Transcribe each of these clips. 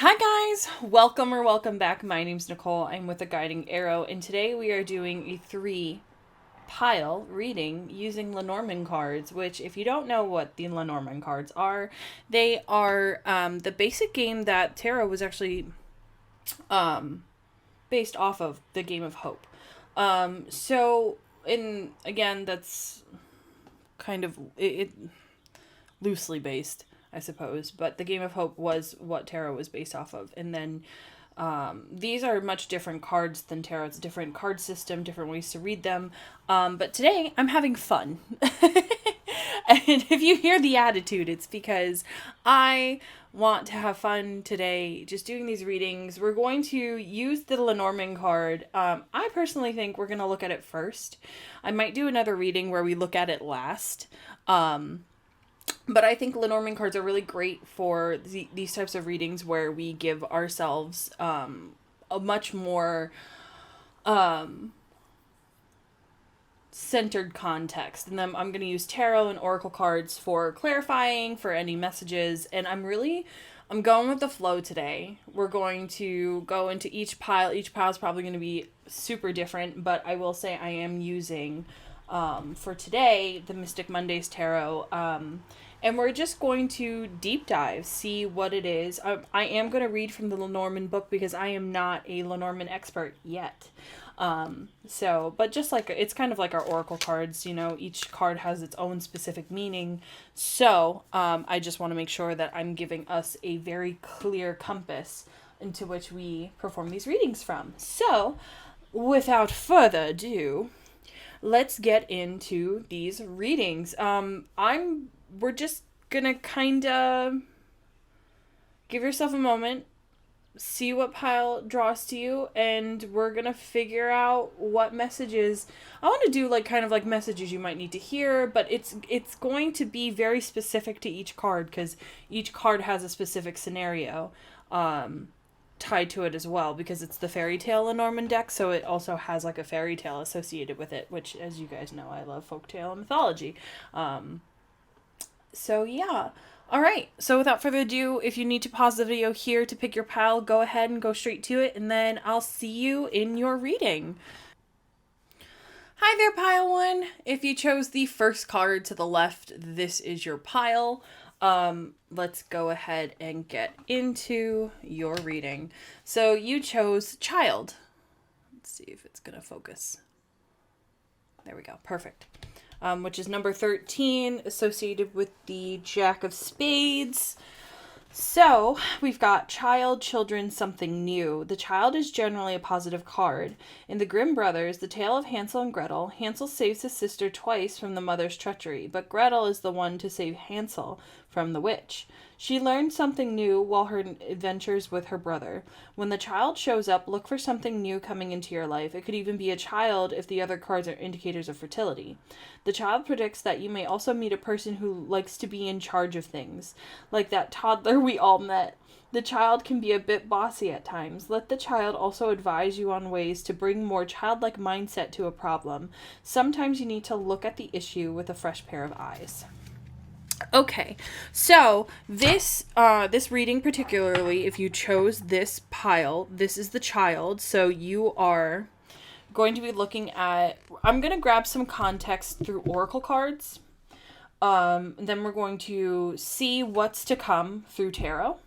Hi guys, welcome back. My name's Nicole. I'm with the Guiding Arrow, and today we are doing a 3 pile reading using Lenormand cards, which, if you don't know what the Lenormand cards are, they are the basic game that tarot was actually based off of, the Game of Hope. Again, that's kind of it loosely based, I suppose, but the Game of Hope was what tarot was based off of. And then these are much different cards than tarot. It's a different card system, different ways to read them. But today I'm having fun. And if you hear the attitude, it's because I want to have fun today just doing these readings. We're going to use the Lenormand card. I personally think we're going to look at it first. I might do another reading where we look at it last. But I think Lenormand cards are really great for these types of readings where we give ourselves a much more centered context. And then I'm going to use tarot and oracle cards for clarifying, for any messages. And I'm going with the flow today. We're going to go into each pile. Each pile is probably going to be super different, but I will say I am using, for today, the Mystic Mondays Tarot. And we're just going to deep dive, see what it is. I am going to read from the Lenormand book because I am not a Lenormand expert yet. But just like, it's kind of like our oracle cards, each card has its own specific meaning. So, I just want to make sure that I'm giving us a very clear compass into which we perform these readings from. So, without further ado, let's get into these readings. We're just gonna kind of give yourself a moment, see what pile draws to you, and we're gonna figure out what messages. I want to do kind of messages you might need to hear, but it's going to be very specific to each card because each card has a specific scenario tied to it as well, because it's the Fairytale Lenormand deck, so it also has a fairy tale associated with it, which, as you guys know, I love folktale and mythology. So yeah. Alright, so without further ado, if you need to pause the video here to pick your pile, go ahead and go straight to it, and then I'll see you in your reading. Hi there, pile 1. If you chose the first card to the left, this is your pile. Let's go ahead and get into your reading. So you chose child. Let's see if it's gonna focus. There we go, perfect. Which is number 13, associated with the Jack of Spades. So, we've got child, children, something new. The child is generally a positive card. In the Grimm Brothers, the tale of Hansel and Gretel, Hansel saves his sister twice from the mother's treachery, but Gretel is the one to save Hansel from the witch. She learned something new while her adventures with her brother. When the child shows up, look for something new coming into your life. It could even be a child if the other cards are indicators of fertility. The child predicts that you may also meet a person who likes to be in charge of things, like that toddler we all met. The child can be a bit bossy at times. Let the child also advise you on ways to bring more childlike mindset to a problem. Sometimes you need to look at the issue with a fresh pair of eyes. Okay, so this reading particularly, if you chose this pile, this is the child, so you are going to be looking at, I'm going to grab some context through oracle cards, then we're going to see what's to come through tarot.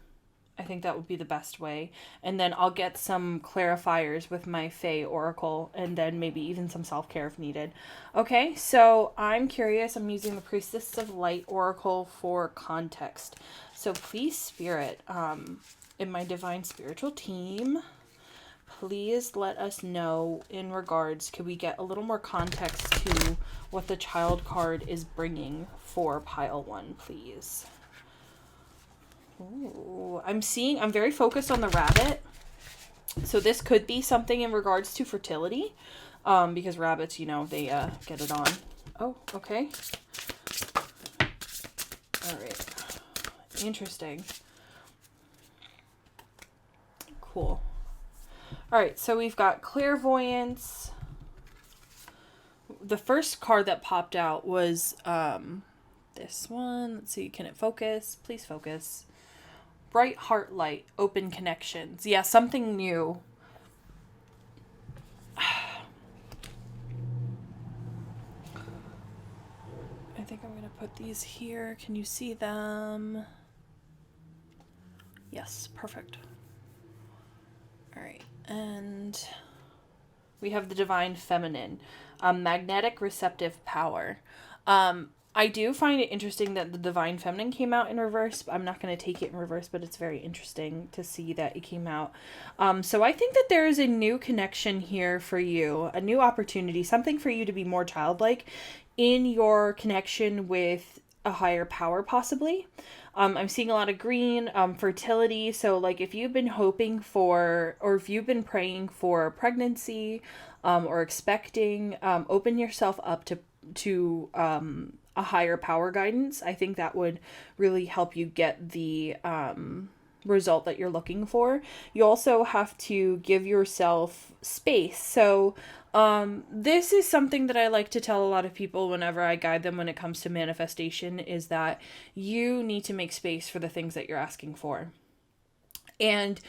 I think that would be the best way. And then I'll get some clarifiers with my Fae Oracle, and then maybe even some self-care if needed. Okay, so I'm curious. I'm using the Priestess of Light Oracle for context. So please, Spirit, in my Divine Spiritual team, please let us know in regards, could we get a little more context to what the child card is bringing for pile 1, please? Ooh, I'm very focused on the rabbit. So this could be something in regards to fertility. Because rabbits, they get it on. Oh, okay. Alright. Interesting. Cool. Alright, so we've got clairvoyance. The first card that popped out was this one. Let's see, can it focus? Please focus. bright heart light, open connections. Yeah, something new. I think I'm going to put these here. Can you see them? Yes, perfect. All right, and we have the divine feminine, magnetic receptive power. I do find it interesting that the divine feminine came out in reverse. I'm not going to take it in reverse, but it's very interesting to see that it came out. So I think that there is a new connection here for you, a new opportunity, something for you to be more childlike in your connection with a higher power, possibly. I'm seeing a lot of green, fertility. So like if you've been hoping for, or if you've been praying for pregnancy, or expecting, open yourself up to a higher power guidance. I think that would really help you get the result that you're looking for. You also have to give yourself space. So this is something that I like to tell a lot of people whenever I guide them when it comes to manifestation, is that you need to make space for the things that you're asking for. And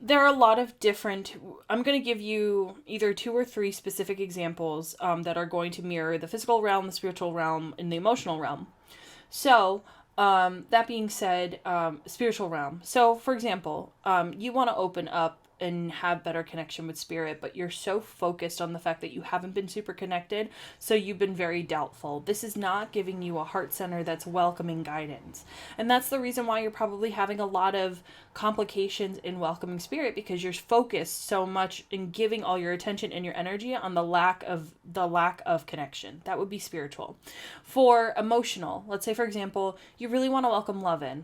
there are a lot of different, I'm going to give you either 2 or 3 specific examples that are going to mirror the physical realm, the spiritual realm, and the emotional realm. So, that being said, spiritual realm. So, for example, you want to open up and have better connection with spirit, but you're so focused on the fact that you haven't been super connected, so you've been very doubtful. This is not giving you a heart center that's welcoming guidance. And that's the reason why you're probably having a lot of complications in welcoming spirit, because you're focused so much in giving all your attention and your energy on the lack of connection. That would be spiritual. For emotional, let's say for example, you really want to welcome love in.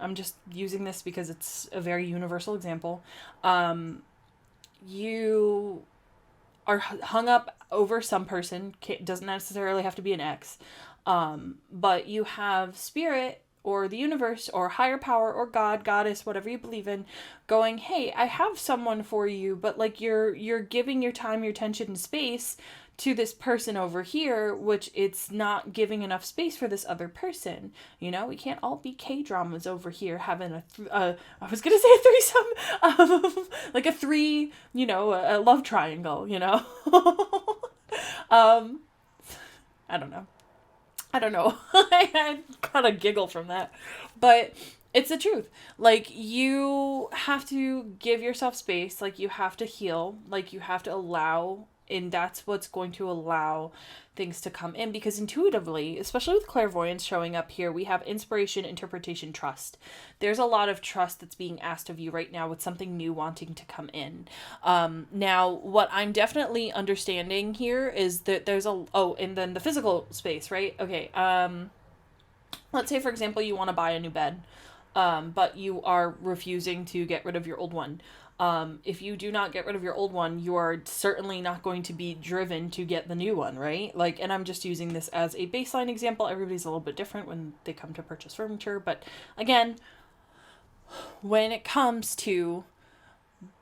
I'm just using this because it's a very universal example. You are hung up over some person, doesn't necessarily have to be an ex, but you have spirit or the universe or higher power or God, goddess, whatever you believe in, going, hey, I have someone for you, but like you're giving your time, your attention, and space to this person over here, which it's not giving enough space for this other person. You know, we can't all be K-dramas over here having I was gonna say a threesome, like a 3, a love triangle, I don't know. I kind of giggle from that, but it's the truth. Like, you have to give yourself space, like you have to heal, like you have to allow, and that's what's going to allow things to come in, because intuitively, especially with clairvoyance showing up here, we have inspiration, interpretation, trust. There's a lot of trust that's being asked of you right now with something new wanting to come in. Now, what I'm definitely understanding here is that there's and then the physical space, right? Okay. Let's say, for example, you want to buy a new bed, but you are refusing to get rid of your old one. If you do not get rid of your old one, you are certainly not going to be driven to get the new one, right? Like, and I'm just using this as a baseline example. Everybody's a little bit different when they come to purchase furniture. But again, when it comes to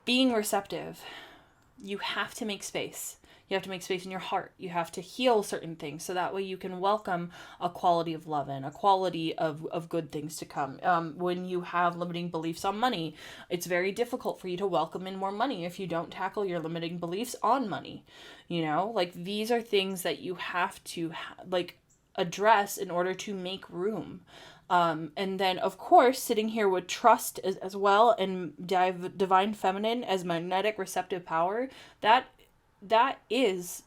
being receptive, you have to make space. You have to make space in your heart. You have to heal certain things, so that way you can welcome a quality of love and a quality of good things to come. When you have limiting beliefs on money, it's very difficult for you to welcome in more money if you don't tackle your limiting beliefs on money. Like, these are things that you have to address in order to make room. And then, of course, sitting here with trust as well, and divine feminine as magnetic receptive power, that is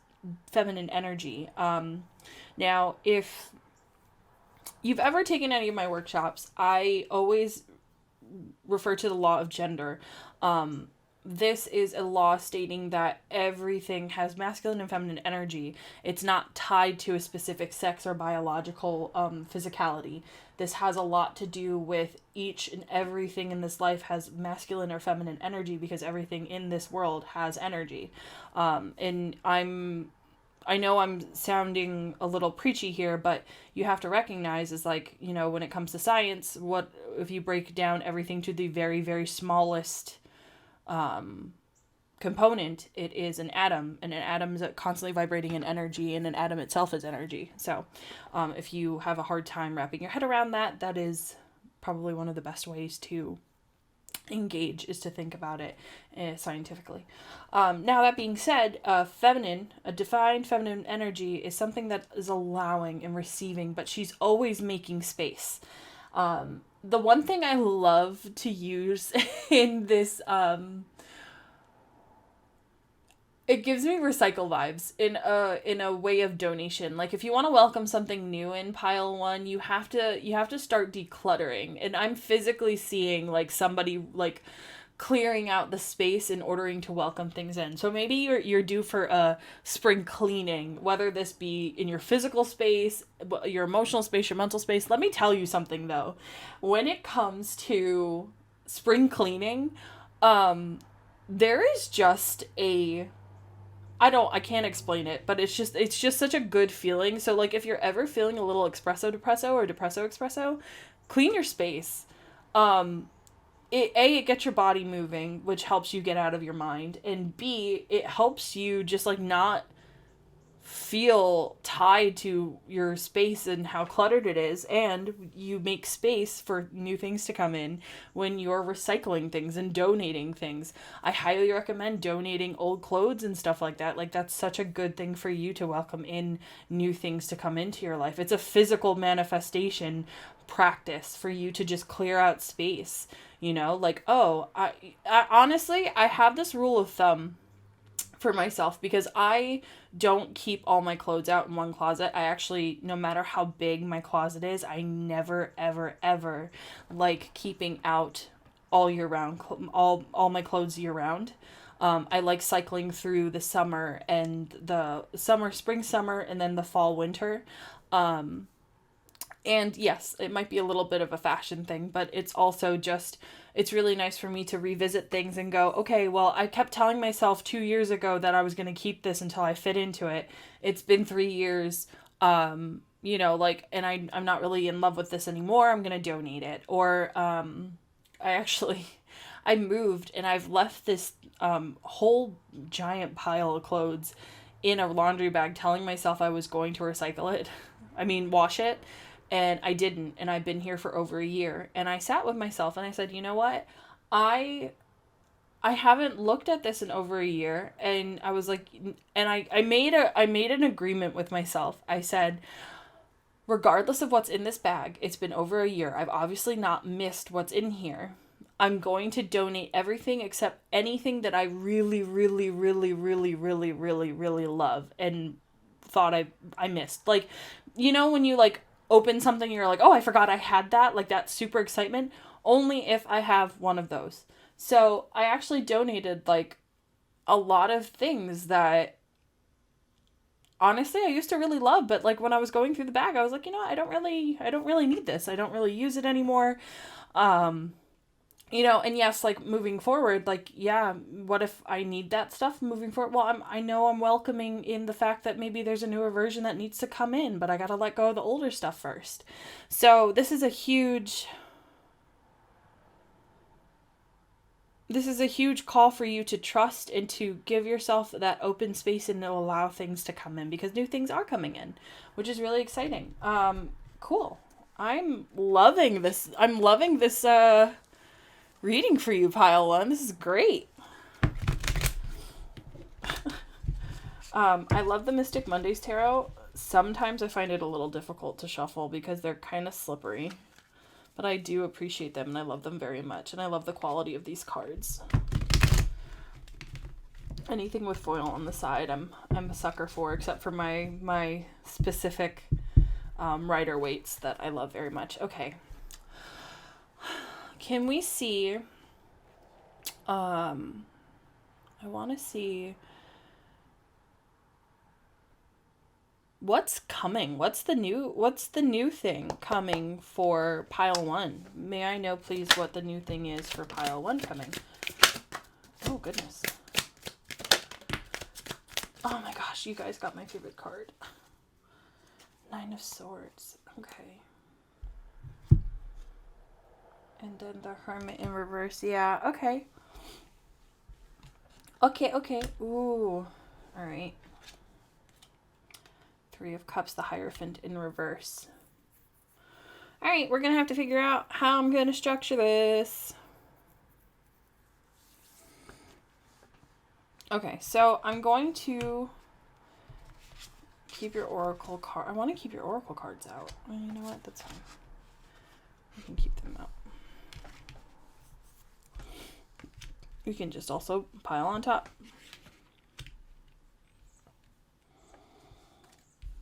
feminine energy. Now, if you've ever taken any of my workshops, I always refer to the law of gender. This is a law stating that everything has masculine and feminine energy. It's not tied to a specific sex or biological physicality. This has a lot to do with each and everything in this life has masculine or feminine energy, because everything in this world has energy. And I know I'm sounding a little preachy here, but you have to recognize is when it comes to science, what if you break down everything to the very, very smallest component, it is an atom, and an atom is constantly vibrating in energy, and an atom itself is energy. So if you have a hard time wrapping your head around that, that is probably one of the best ways to engage is to think about it scientifically. Now that being said, a defined feminine energy is something that is allowing and receiving, but she's always making space. The one thing I love to use in this, it gives me recycle vibes in a way of donation. Like if you want to welcome something new in pile 1, you have to start decluttering. And I'm physically seeing like somebody like clearing out the space and ordering to welcome things in. So maybe you're due for a spring cleaning, whether this be in your physical space, your emotional space, your mental space. Let me tell you something though. When it comes to spring cleaning, there is just I can't explain it, but it's just such a good feeling. So like if you're ever feeling a little espresso depresso or depresso espresso, clean your space. It gets your body moving, which helps you get out of your mind, and B, it helps you just like not feel tied to your space and how cluttered it is, and you make space for new things to come in when you're recycling things and donating things. I highly recommend donating old clothes and stuff like that. Like that's such a good thing for you to welcome in new things to come into your life. It's a physical manifestation practice for you to just clear out space, like, I honestly, I have this rule of thumb for myself because I don't keep all my clothes out in one closet. I actually, no matter how big my closet is, I never, ever, ever like keeping out all year round, all my clothes year round. I like cycling through the summer and the spring, summer, and then the fall, winter. And yes, it might be a little bit of a fashion thing, but it's also just, it's really nice for me to revisit things and go, okay, well, I kept telling myself 2 years ago that I was going to keep this until I fit into it. It's been 3 years, and I'm not really in love with this anymore. I'm going to donate it. Or, I moved and I've left this, whole giant pile of clothes in a laundry bag telling myself I was going to recycle it. Wash it. And I didn't, and I've been here for over a year. And I sat with myself and I said, you know what? I haven't looked at this in over a year. And I was like, and I made an agreement with myself. I said, regardless of what's in this bag, it's been over a year. I've obviously not missed what's in here. I'm going to donate everything except anything that I really, really, really, really, really, really, really love and thought I missed. Like, when you like open something, you're like, oh, I forgot I had that, like that super excitement, only if I have one of those. So I actually donated like a lot of things that honestly I used to really love, but like when I was going through the bag, I was like, I don't really need this. I don't really use it anymore. And yes, like moving forward, like, yeah, what if I need that stuff moving forward? Well, I know I'm welcoming in the fact that maybe there's a newer version that needs to come in, but I got to let go of the older stuff first. So this is a huge call for you to trust and to give yourself that open space and to allow things to come in, because new things are coming in, which is really exciting. Cool. I'm loving this reading for you, pile 1. This is great. I love the Mystic Mondays tarot. Sometimes I find it a little difficult to shuffle because they're kind of slippery, but I do appreciate them and I love them very much, and I love the quality of these cards. Anything with foil on the side, I'm a sucker for, except for my specific Rider Waite's that I love very much. Okay. Can we see, I want to see what's coming. What's the new thing coming for pile 1? May I know, please, what the new thing is for pile 1 coming? Oh, goodness. Oh my gosh, you guys got my favorite card. 9 of Swords. Okay. And then the Hermit in reverse. Yeah, okay. Okay. Ooh. Alright. 3 of Cups, the Hierophant in reverse. All right, we're going to have to figure out how I'm going to structure this. Okay, so I'm going to keep your oracle card. I want to keep your oracle cards out. Well, you know what? That's fine. You can keep them out. You can just also pile on top.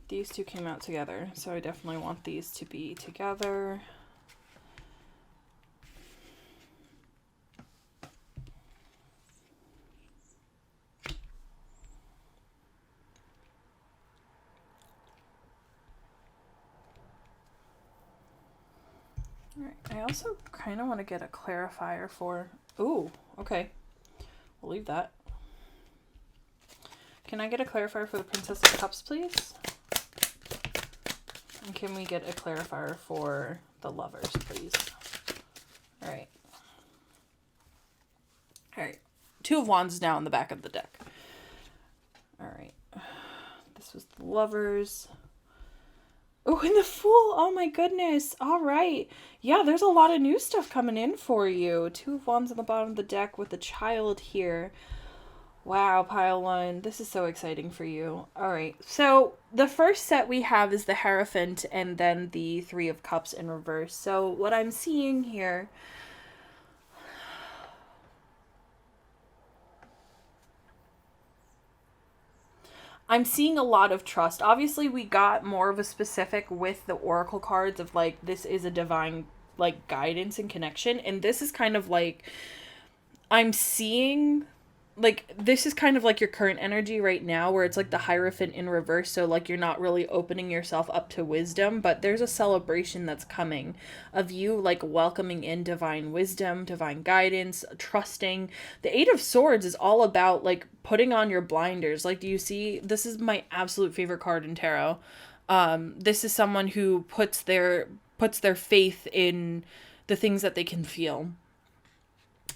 These two came out together, so I definitely want these to be together. Alright, I also kind of want to get a clarifier for... Ooh, okay. We'll leave that. Can I get a clarifier for the Princess of Cups, please? And can we get a clarifier for the Lovers, please? Alright. Alright. Two of Wands is now in the back of the deck. Alright. This was the Lovers. Oh, and the Fool! Oh my goodness! Alright. Yeah, there's a lot of new stuff coming in for you. Two of Wands on the bottom of the deck with the Child here. Wow, pile one. This is so exciting for you. Alright, so the first set we have is the Hierophant and then the Three of Cups in reverse. So what I'm seeing here... I'm seeing a lot of trust. Obviously, we got more of a specific with the Oracle cards of, like, this is a divine, like, guidance and connection. And this is kind of like... I'm seeing... like, this is kind of like your current energy right now, where it's like the Hierophant in reverse, so like you're not really opening yourself up to wisdom, but there's a celebration that's coming of you like welcoming in divine wisdom, divine guidance, trusting. The Eight of Swords is all about like putting on your blinders. Like, do you see, this is my absolute favorite card in tarot. This is someone who puts their faith in the things that they can feel,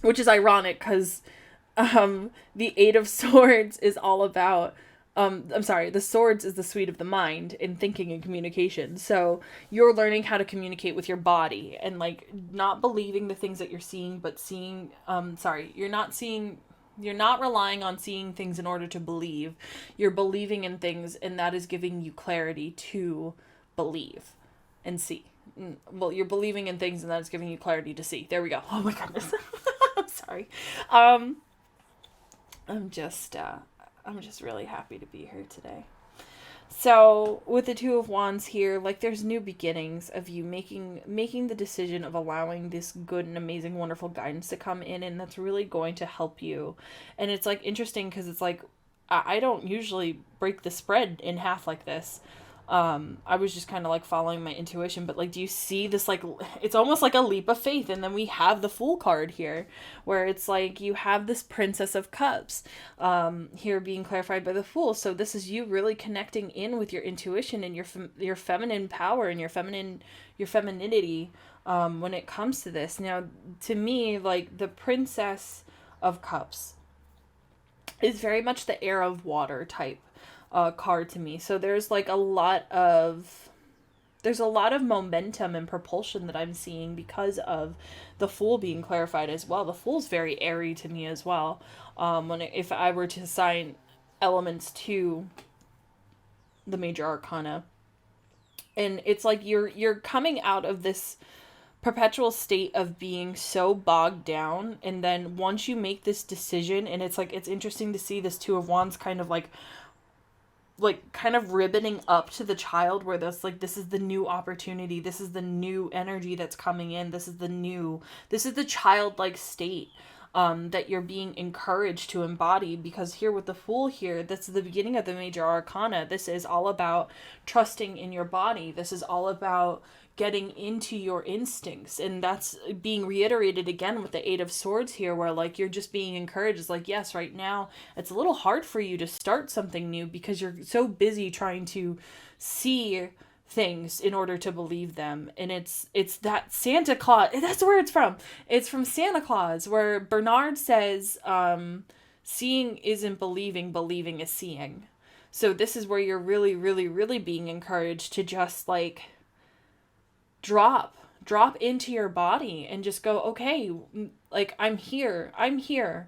which is ironic because the Eight of Swords is all about, the Swords is the suite of the mind in thinking and communication. So you're learning how to communicate with your body and like not believing the things that you're seeing, but seeing, you're not relying on seeing things in order to believe. You're believing in things, and that is giving you clarity to believe and see. Well, you're believing in things, and that is giving you clarity to see. There we go. Oh my goodness. I'm sorry. I'm just really happy to be here today. So with the Two of Wands here, like there's new beginnings of you making the decision of allowing this good and amazing, wonderful guidance to come in, and that's really going to help you. And it's like interesting because it's like I don't usually break the spread in half like this. I was just kind of like following my intuition, but like, do you see this? Like, it's almost like a leap of faith. And then we have the Fool card here, where it's like you have this Princess of Cups, here being clarified by the Fool. So this is you really connecting in with your intuition and your feminine power and your femininity, when it comes to this. Now, to me, like the Princess of Cups is very much the air of water type card to me. So there's like a lot of momentum and propulsion that I'm seeing because of the Fool being clarified as well. The Fool's very airy to me as well. If I were to assign elements to the major arcana, and it's like you're coming out of this perpetual state of being so bogged down, and then once you make this decision, and it's like it's interesting to see this Two of Wands kind of kind of ribboning up to the Child, where that's like, this is the new opportunity, this is the new energy that's coming in, this is the childlike state that you're being encouraged to embody. Because here with the Fool here, that's the beginning of the major arcana. This is all about trusting in your body. This is all about getting into your instincts, and that's being reiterated again with the Eight of Swords here, where like you're just being encouraged. It's like, yes, right now it's a little hard for you to start something new because you're so busy trying to see things in order to believe them. And it's that Santa Claus, that's where it's from. It's from Santa Claus, where Bernard says, seeing isn't believing, believing is seeing. So this is where you're really, really, really being encouraged to just drop into your body and just go, okay, like, I'm here, I am here,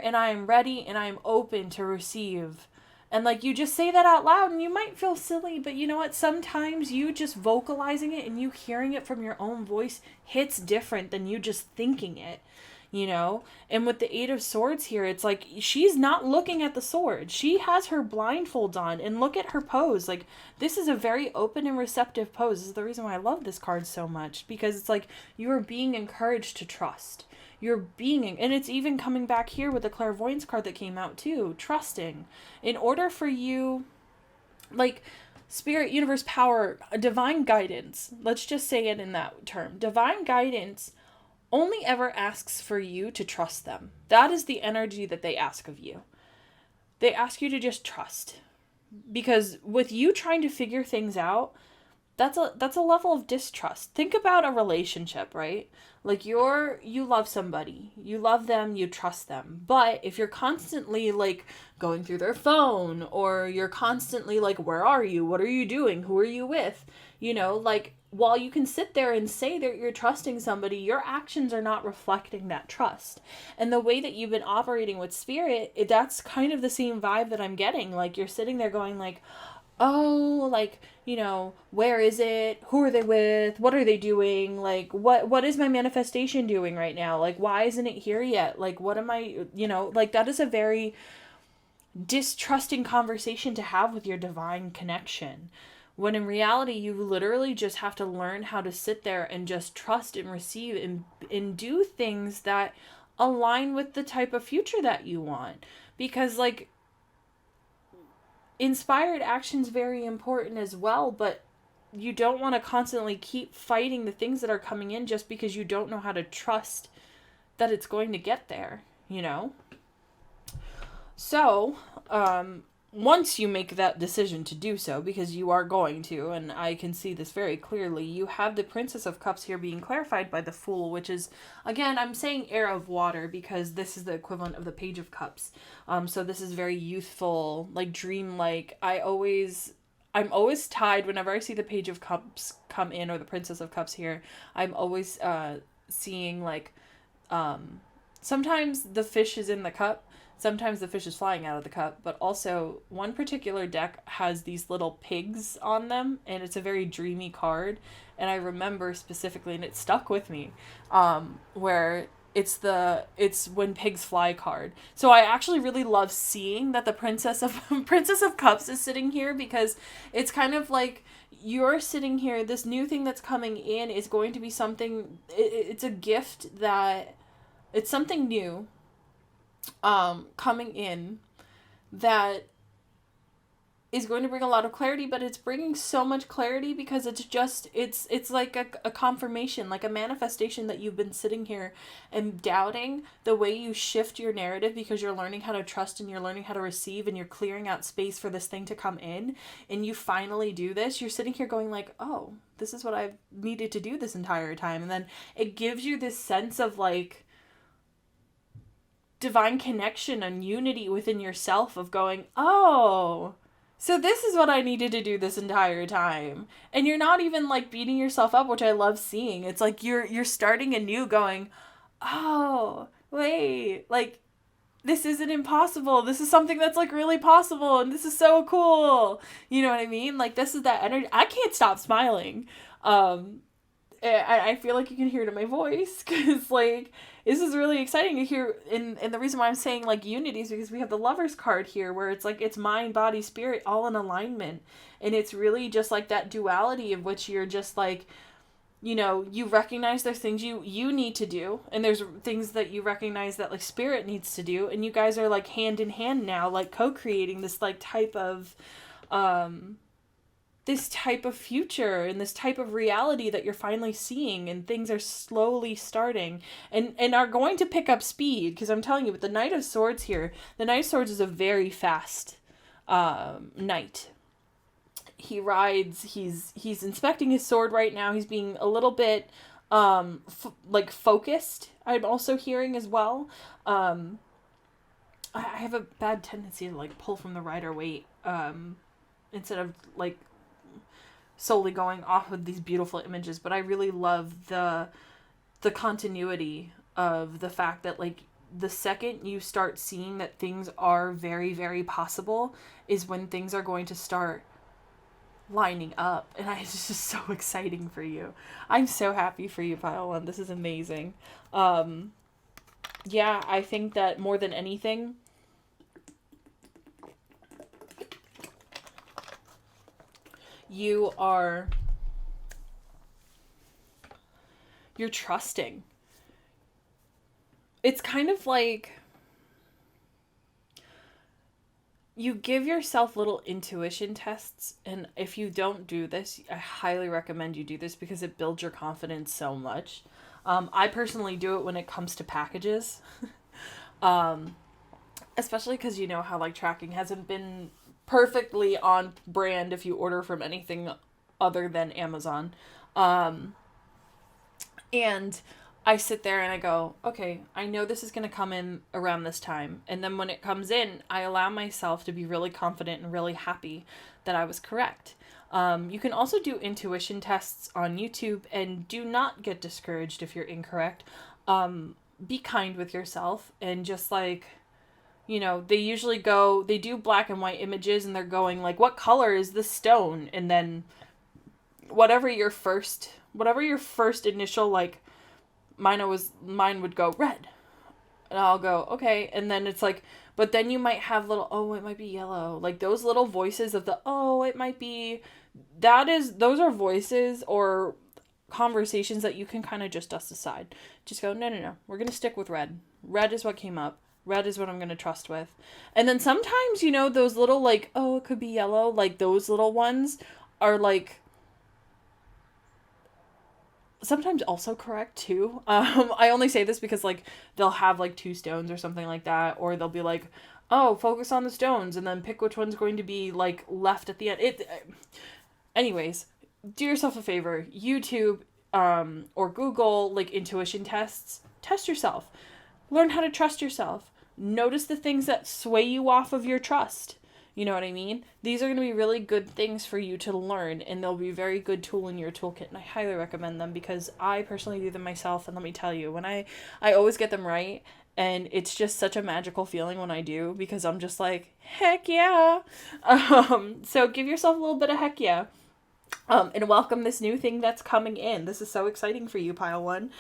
and I am ready, and I am open to receive. And like, you just say that out loud, and you might feel silly, but you know what? Sometimes you just vocalizing it and you hearing it from your own voice hits different than you just thinking it, you know? And with the Eight of Swords here, it's like, she's not looking at the sword. She has her blindfold on, and look at her pose. Like, this is a very open and receptive pose. This is the reason why I love this card so much, because it's like, you are being encouraged to trust. You're being, and it's even coming back here with the clairvoyance card that came out too, trusting. In order for you, like, spirit, universe, power, divine guidance, let's just say it in that term, divine guidance only ever asks for you to trust them. That is the energy that they ask of you. They ask you to just trust, because with you trying to figure things out, that's a level of distrust. Think about a relationship, right? Like, you love somebody, you love them, you trust them. But if you're constantly like going through their phone, or you're constantly like, where are you? What are you doing? Who are you with? You know, like, while you can sit there and say that you're trusting somebody, your actions are not reflecting that trust. And the way that you've been operating with spirit, that's kind of the same vibe that I'm getting. Like, you're sitting there going like, oh, like, you know, where is it? Who are they with? What are they doing? Like, what is my manifestation doing right now? Like, why isn't it here yet? Like, what am I, you know, like, that is a very distrusting conversation to have with your divine connection. When in reality, you literally just have to learn how to sit there and just trust and receive and do things that align with the type of future that you want. Because, like, inspired action's very important as well, but you don't want to constantly keep fighting the things that are coming in just because you don't know how to trust that it's going to get there, you know? So, once you make that decision to do so, because you are going to, and I can see this very clearly, you have the Princess of Cups here being clarified by the Fool, which is, again, I'm saying air of water because this is the equivalent of the Page of Cups. So this is very youthful, like, dreamlike. I'm always tied whenever I see the Page of Cups come in, or the Princess of Cups here. I'm always seeing, like, sometimes the fish is in the cup. Sometimes the fish is flying out of the cup, but also one particular deck has these little pigs on them, and it's a very dreamy card. And I remember specifically, and it stuck with me, where it's when pigs fly card. So I actually really love seeing that the Princess of Cups is sitting here, because it's kind of like, you're sitting here, this new thing that's coming in is going to be something, it's a gift that, it's something new coming in that is going to bring a lot of clarity, but it's bringing so much clarity because it's like a confirmation, like a manifestation that you've been sitting here and doubting. The way you shift your narrative because you're learning how to trust and you're learning how to receive and you're clearing out space for this thing to come in, and you finally do this, you're sitting here going like, oh, this is what I've needed to do this entire time. And then it gives you this sense of like divine connection and unity within yourself of going, oh, so this is what I needed to do this entire time. And you're not even like beating yourself up, which I love seeing. It's like you're starting anew going, oh, wait, like, this isn't impossible. This is something that's like really possible, and this is so cool. You know what I mean? Like, this is that energy. I can't stop smiling. I feel like you can hear it in my voice, because like, this is really exciting to hear. And the reason why I'm saying like unity is because we have the Lovers card here, where it's like, it's mind, body, spirit all in alignment. And it's really just like that duality of which you're just like, you know, you recognize there's things you need to do, and there's things that you recognize that like spirit needs to do, and you guys are like hand in hand now, like co-creating this like type of future and this type of reality that you're finally seeing, and things are slowly starting and are going to pick up speed. Because I'm telling you, with the Knight of Swords here, the Knight of Swords is a very fast knight. He rides, he's inspecting his sword right now. He's being a little bit like focused, I'm also hearing as well. I have a bad tendency to like pull from the rider weight instead of like solely going off of these beautiful images, but I really love the continuity of the fact that, like, the second you start seeing that things are very, very possible is when things are going to start lining up. And it's just so exciting for you. I'm so happy for you, Pile 1. This is amazing. Yeah, I think that more than anything, you're trusting. It's kind of like you give yourself little intuition tests, and if you don't do this, I highly recommend you do this because it builds your confidence so much. I personally do it when it comes to packages. Especially because you know how, like, tracking hasn't been perfectly on brand if you order from anything other than Amazon. And I sit there and I go, okay, I know this is going to come in around this time. And then when it comes in, I allow myself to be really confident and really happy that I was correct. You can also do intuition tests on YouTube, and do not get discouraged if you're incorrect. Be kind with yourself, and just, like, you know, they do black and white images, and they're going, like, what color is this stone? And then whatever your first initial, like, mine would go red. And I'll go, okay. And then it's like, but then you might have little, oh, it might be yellow. Like, those little voices of the, oh, it might be, those are voices or conversations that you can kind of just dust aside. Just go, no. We're going to stick with red. Red is what came up. Red is what I'm going to trust with. And then sometimes, you know, those little, like, oh, it could be yellow. Like, those little ones are, like, sometimes also correct too. I only say this because, like, they'll have, like, 2 stones or something like that, or they'll be like, oh, focus on the stones and then pick which one's going to be, like, left at the end. Anyways, do yourself a favor. YouTube, or Google, like, intuition tests. Test yourself. Learn how to trust yourself. Notice the things that sway you off of your trust. You know what I mean? These are going to be really good things for you to learn, and they'll be a very good tool in your toolkit, and I highly recommend them because I personally do them myself, and let me tell you, when I always get them right, and it's just such a magical feeling when I do, because I'm just like, heck yeah! So give yourself a little bit of heck yeah. And welcome this new thing that's coming in. This is so exciting for you, Pile 1.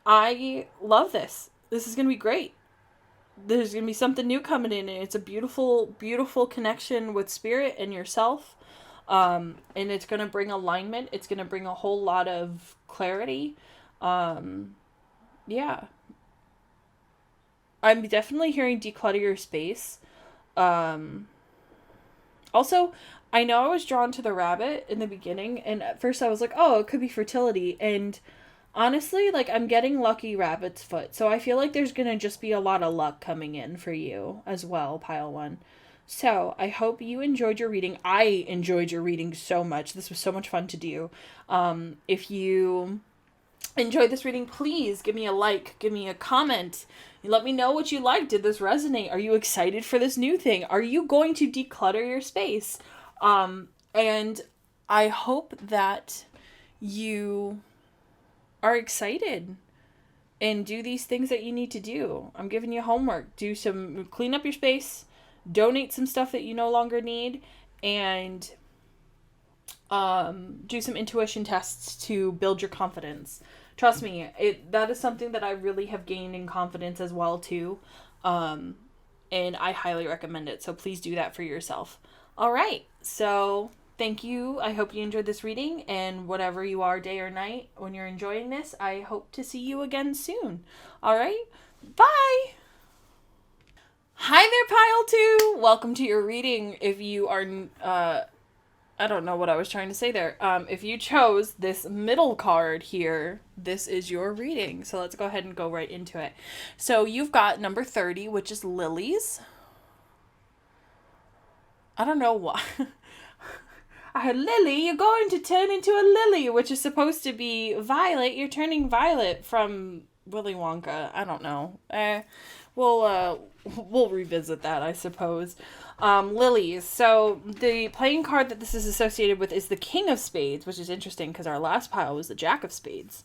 I love this. This is going to be great. There's going to be something new coming in, and it's a beautiful, beautiful connection with spirit and yourself. And it's going to bring alignment. It's going to bring a whole lot of clarity. Yeah. I'm definitely hearing declutter your space. Also, I know I was drawn to the rabbit in the beginning, and at first I was like, oh, it could be fertility, and honestly, like, I'm getting lucky rabbit's foot, so I feel like there's gonna just be a lot of luck coming in for you as well, Pile 1. So, I hope you enjoyed your reading. I enjoyed your reading so much. This was so much fun to do. If you enjoyed this reading, please give me a like, give me a comment, let me know what you liked. Did this resonate? Are you excited for this new thing? Are you going to declutter your space? And I hope that you are excited and do these things that you need to do. I'm giving you homework. Clean up your space, donate some stuff that you no longer need, and do some intuition tests to build your confidence. Trust me, that is something that I really have gained in confidence as well too. And I highly recommend it. So please do that for yourself. All right. So thank you. I hope you enjoyed this reading, and whatever you are, day or night, when you're enjoying this, I hope to see you again soon. All right. Bye. Hi there, Pile 2. Welcome to your reading. If you are, I don't know what I was trying to say there. If you chose this middle card here, this is your reading. So let's go ahead and go right into it. So you've got number 30, which is lilies. I don't know why. I heard, Lily, you're going to turn into a lily, which is supposed to be violet. You're turning violet from Willy Wonka. I don't know. We'll revisit that, I suppose. Lilies. So the playing card that this is associated with is the King of Spades, which is interesting because our last pile was the Jack of Spades.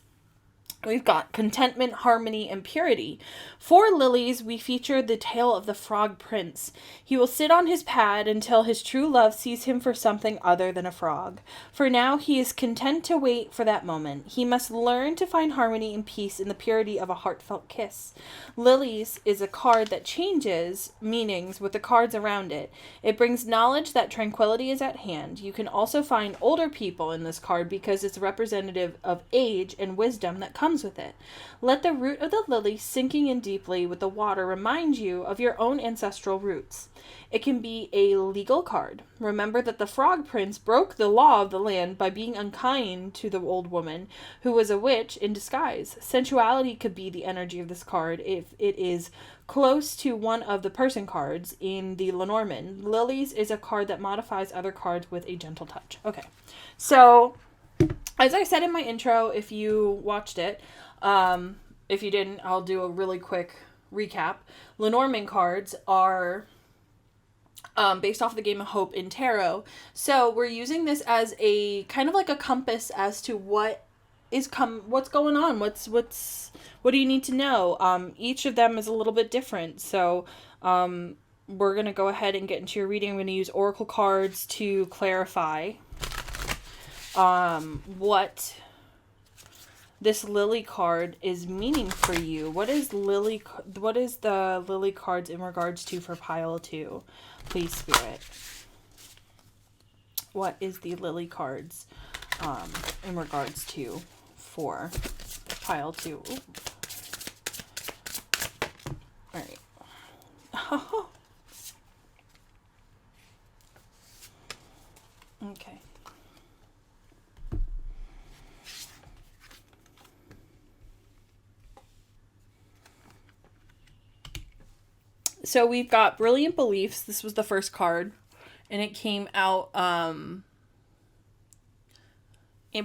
We've got contentment, harmony, and purity. For lilies, we feature the tale of the frog prince. He will sit on his pad until his true love sees him for something other than a frog. For now, he is content to wait for that moment. He must learn to find harmony and peace in the purity of a heartfelt kiss. Lilies is a card that changes meanings with the cards around it. It brings knowledge that tranquility is at hand. You can also find older people in this card because it's representative of age and wisdom that comes with it. Let the root of the lily sinking in deeply with the water remind you of your own ancestral roots. It can be a legal card. Remember that the frog prince broke the law of the land by being unkind to the old woman, who was a witch in disguise. Sensuality could be the energy of this card if it is close to one of the person cards in the Lenormand. Lilies is a card that modifies other cards with a gentle touch. Okay, so as I said in my intro, if you watched it, if you didn't, I'll do a really quick recap. Lenormand cards are based off the game of Hope in Tarot. So we're using this as a kind of like a compass as to what's going on, what do you need to know. Each of them is a little bit different. So we're going to go ahead and get into your reading. I'm going to use oracle cards to clarify what this lily card is meaning for you. What is the lily cards in regards to for pile 2? Please, Spirit. What is the lily cards in regards to for pile 2? Ooh. All right. Okay. So we've got Brilliant Beliefs. This was the first card, and it came out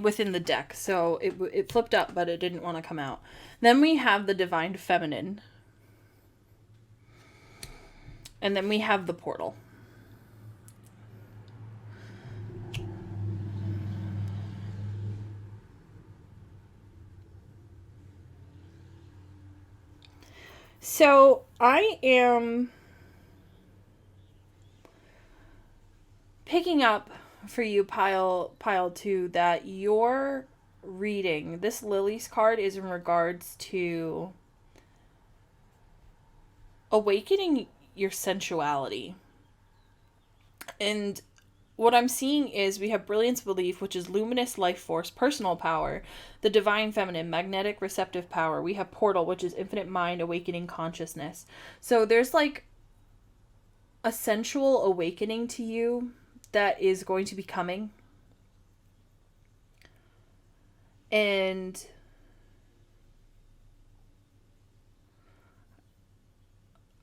within the deck. So it flipped up, but it didn't want to come out. Then we have the Divine Feminine. And then we have the Portal. So I am picking up for you, pile 2, that your reading, this Lily's card, is in regards to awakening your sensuality. And what I'm seeing is we have Brilliance Belief, which is luminous life force, personal power. The Divine Feminine, magnetic receptive power. We have Portal, which is infinite mind, awakening consciousness. So there's like a sensual awakening to you that is going to be coming. And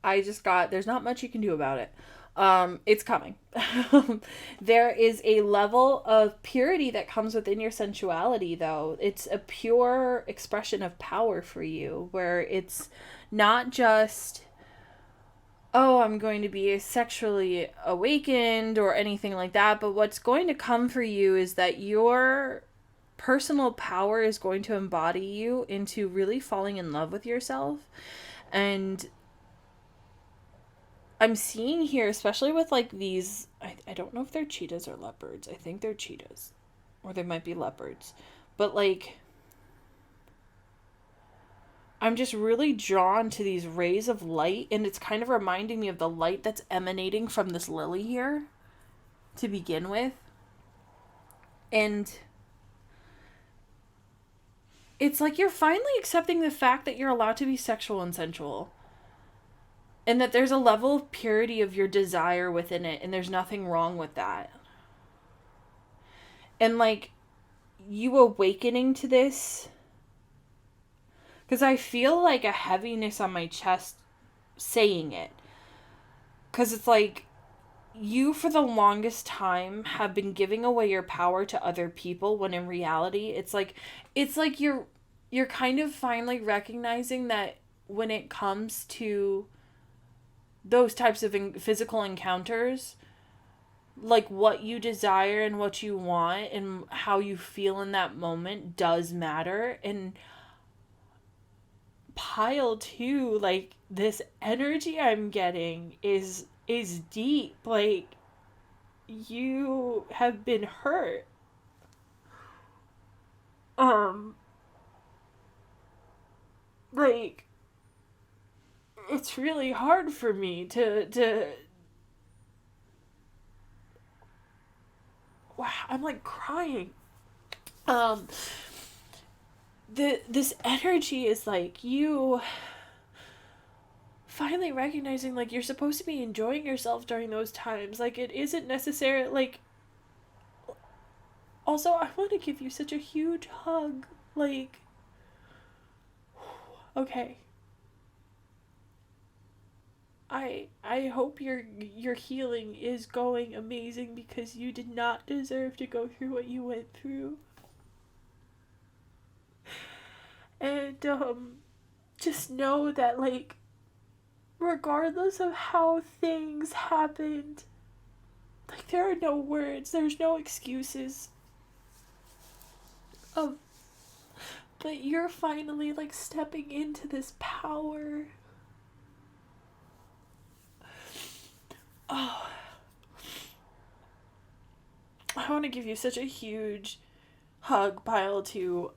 there's not much you can do about it. It's coming. There is a level of purity that comes within your sensuality, though. It's a pure expression of power for you, where it's not just, oh, I'm going to be sexually awakened or anything like that, but what's going to come for you is that your personal power is going to embody you into really falling in love with yourself. And I'm seeing here, especially with like these, I don't know if they're cheetahs or leopards. I think they're cheetahs. Or they might be leopards. But like, I'm just really drawn to these rays of light. And it's kind of reminding me of the light that's emanating from this lily here to begin with. And it's like you're finally accepting the fact that you're allowed to be sexual and sensual. And that there's a level of purity of your desire within it. And there's nothing wrong with that. And like, you awakening to this. Because I feel like a heaviness on my chest saying it. Because it's like, you for the longest time have been giving away your power to other people. When in reality, it's like you're kind of finally recognizing that when it comes to those types of physical encounters, like what you desire and what you want and how you feel in that moment does matter. And pile two, like this energy I'm getting is deep. Like you have been hurt. Like it's really hard for me to wow, I'm like crying. Um this energy is like you finally recognizing like you're supposed to be enjoying yourself during those times. Like it isn't necessary. Like also I want to give you such a huge hug. Like okay. I hope your healing is going amazing because you did not deserve to go through what you went through. And just know that like regardless of how things happened, like there are no words, there's no excuses. But you're finally like stepping into this power. Oh, I want to give you such a huge hug, pile two.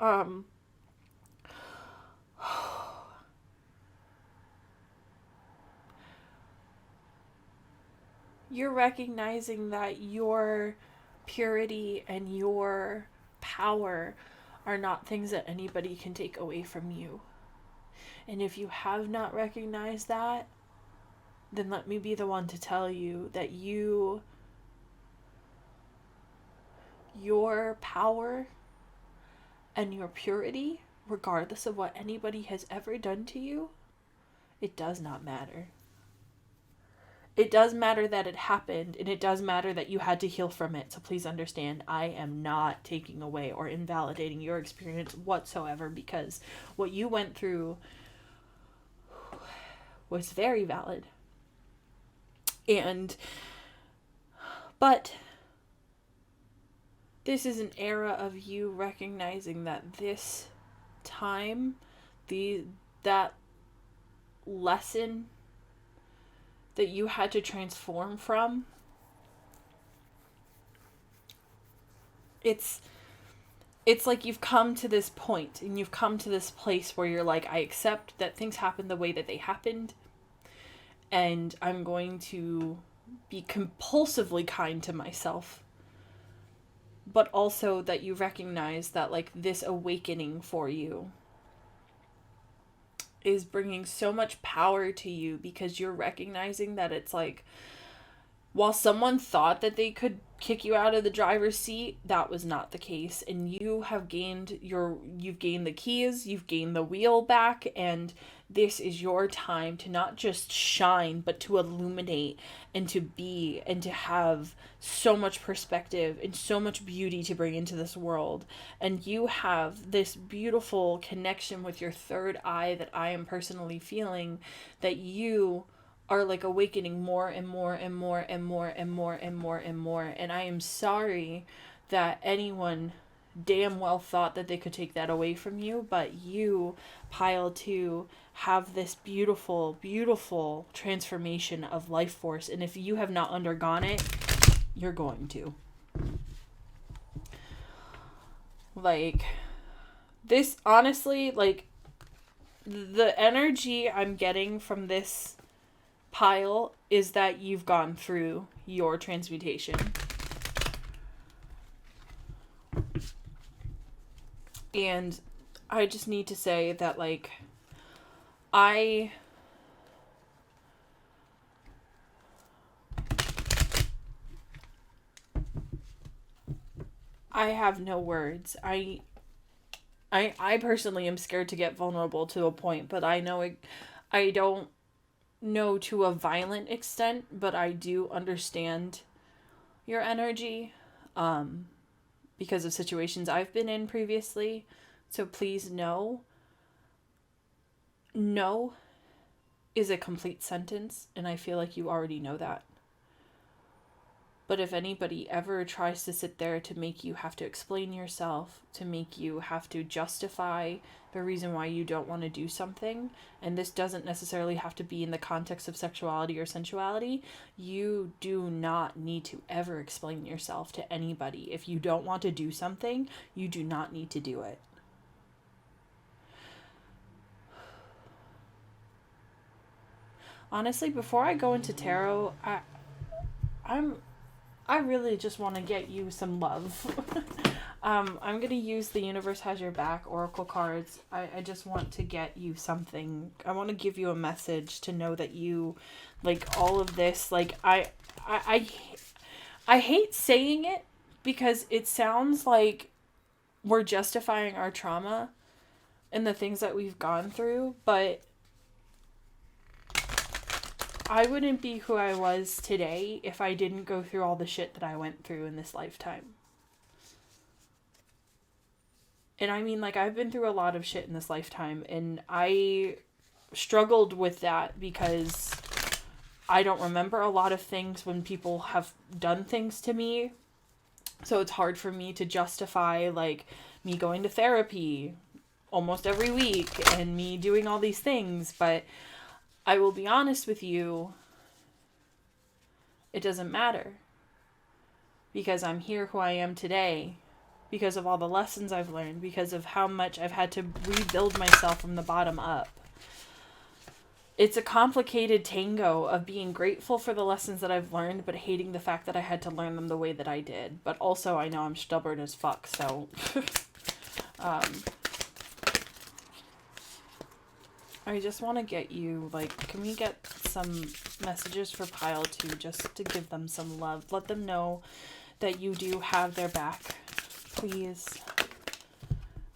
You're recognizing that your purity and your power are not things that anybody can take away from you. And if you have not recognized that, then let me be the one to tell you that your power and your purity, regardless of what anybody has ever done to you, it does not matter. It does matter that it happened, and it does matter that you had to heal from it. So please understand, I am not taking away or invalidating your experience whatsoever, because what you went through was very valid. But this is an era of you recognizing that this time, that lesson that you had to transform from, it's like you've come to this point and you've come to this place where you're like, I accept that things happened the way that they happened, and I'm going to be compulsively kind to myself. But also that you recognize that like this awakening for you is bringing so much power to you, because you're recognizing that it's like, while someone thought that they could kick you out of the driver's seat, that was not the case. And you've gained the keys, you've gained the wheel back, and this is your time to not just shine, but to illuminate and to be and to have so much perspective and so much beauty to bring into this world. And you have this beautiful connection with your third eye that I am personally feeling, that you are like awakening more and more and more and more and more and more and more. And I am sorry that anyone damn well thought that they could take that away from you, but you, pile two, have this beautiful, beautiful transformation of life force. And if you have not undergone it, you're going to. Like, this, honestly, like, the energy I'm getting from this pile is that you've gone through your transmutation. And I just need to say that, like, I have no words. I personally am scared to get vulnerable to a point, but I don't know to a violent extent, but I do understand your energy, because of situations I've been in previously. So please know, no is a complete sentence, and I feel like you already know that. But if anybody ever tries to sit there to make you have to explain yourself, to make you have to justify the reason why you don't want to do something, and this doesn't necessarily have to be in the context of sexuality or sensuality, you do not need to ever explain yourself to anybody. If you don't want to do something, you do not need to do it. Honestly, before I go into tarot, I really just want to get you some love. I'm going to use the Universe Has Your Back Oracle cards. I just want to get you something. I want to give you a message to know that you, like, all of this, like, I hate saying it because it sounds like we're justifying our trauma and the things that we've gone through, but I wouldn't be who I was today if I didn't go through all the shit that I went through in this lifetime. And I mean, like, I've been through a lot of shit in this lifetime, and I struggled with that because I don't remember a lot of things when people have done things to me. So it's hard for me to justify, like, me going to therapy almost every week and me doing all these things, but I will be honest with you, it doesn't matter, because I'm here who I am today, because of all the lessons I've learned, because of how much I've had to rebuild myself from the bottom up. It's a complicated tango of being grateful for the lessons that I've learned, but hating the fact that I had to learn them the way that I did. But also, I know I'm stubborn as fuck, so I just want to get you, like, can we get some messages for Pile 2 just to give them some love? Let them know that you do have their back, please.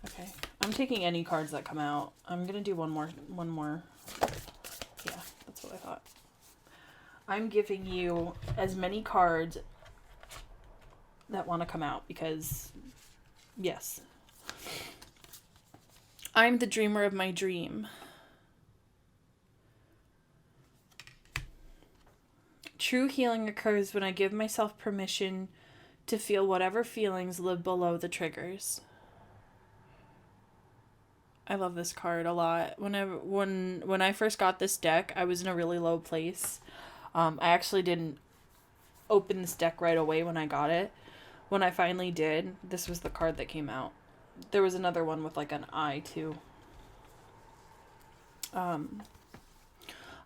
Okay, I'm taking any cards that come out. I'm going to do one more. Yeah, that's what I thought. I'm giving you as many cards that want to come out because, yes. I'm the dreamer of my dream. True healing occurs when I give myself permission to feel whatever feelings live below the triggers. I love this card a lot. When I first got this deck, I was in a really low place. I actually didn't open this deck right away when I got it. When I finally did, this was the card that came out. There was another one with, like, an eye too.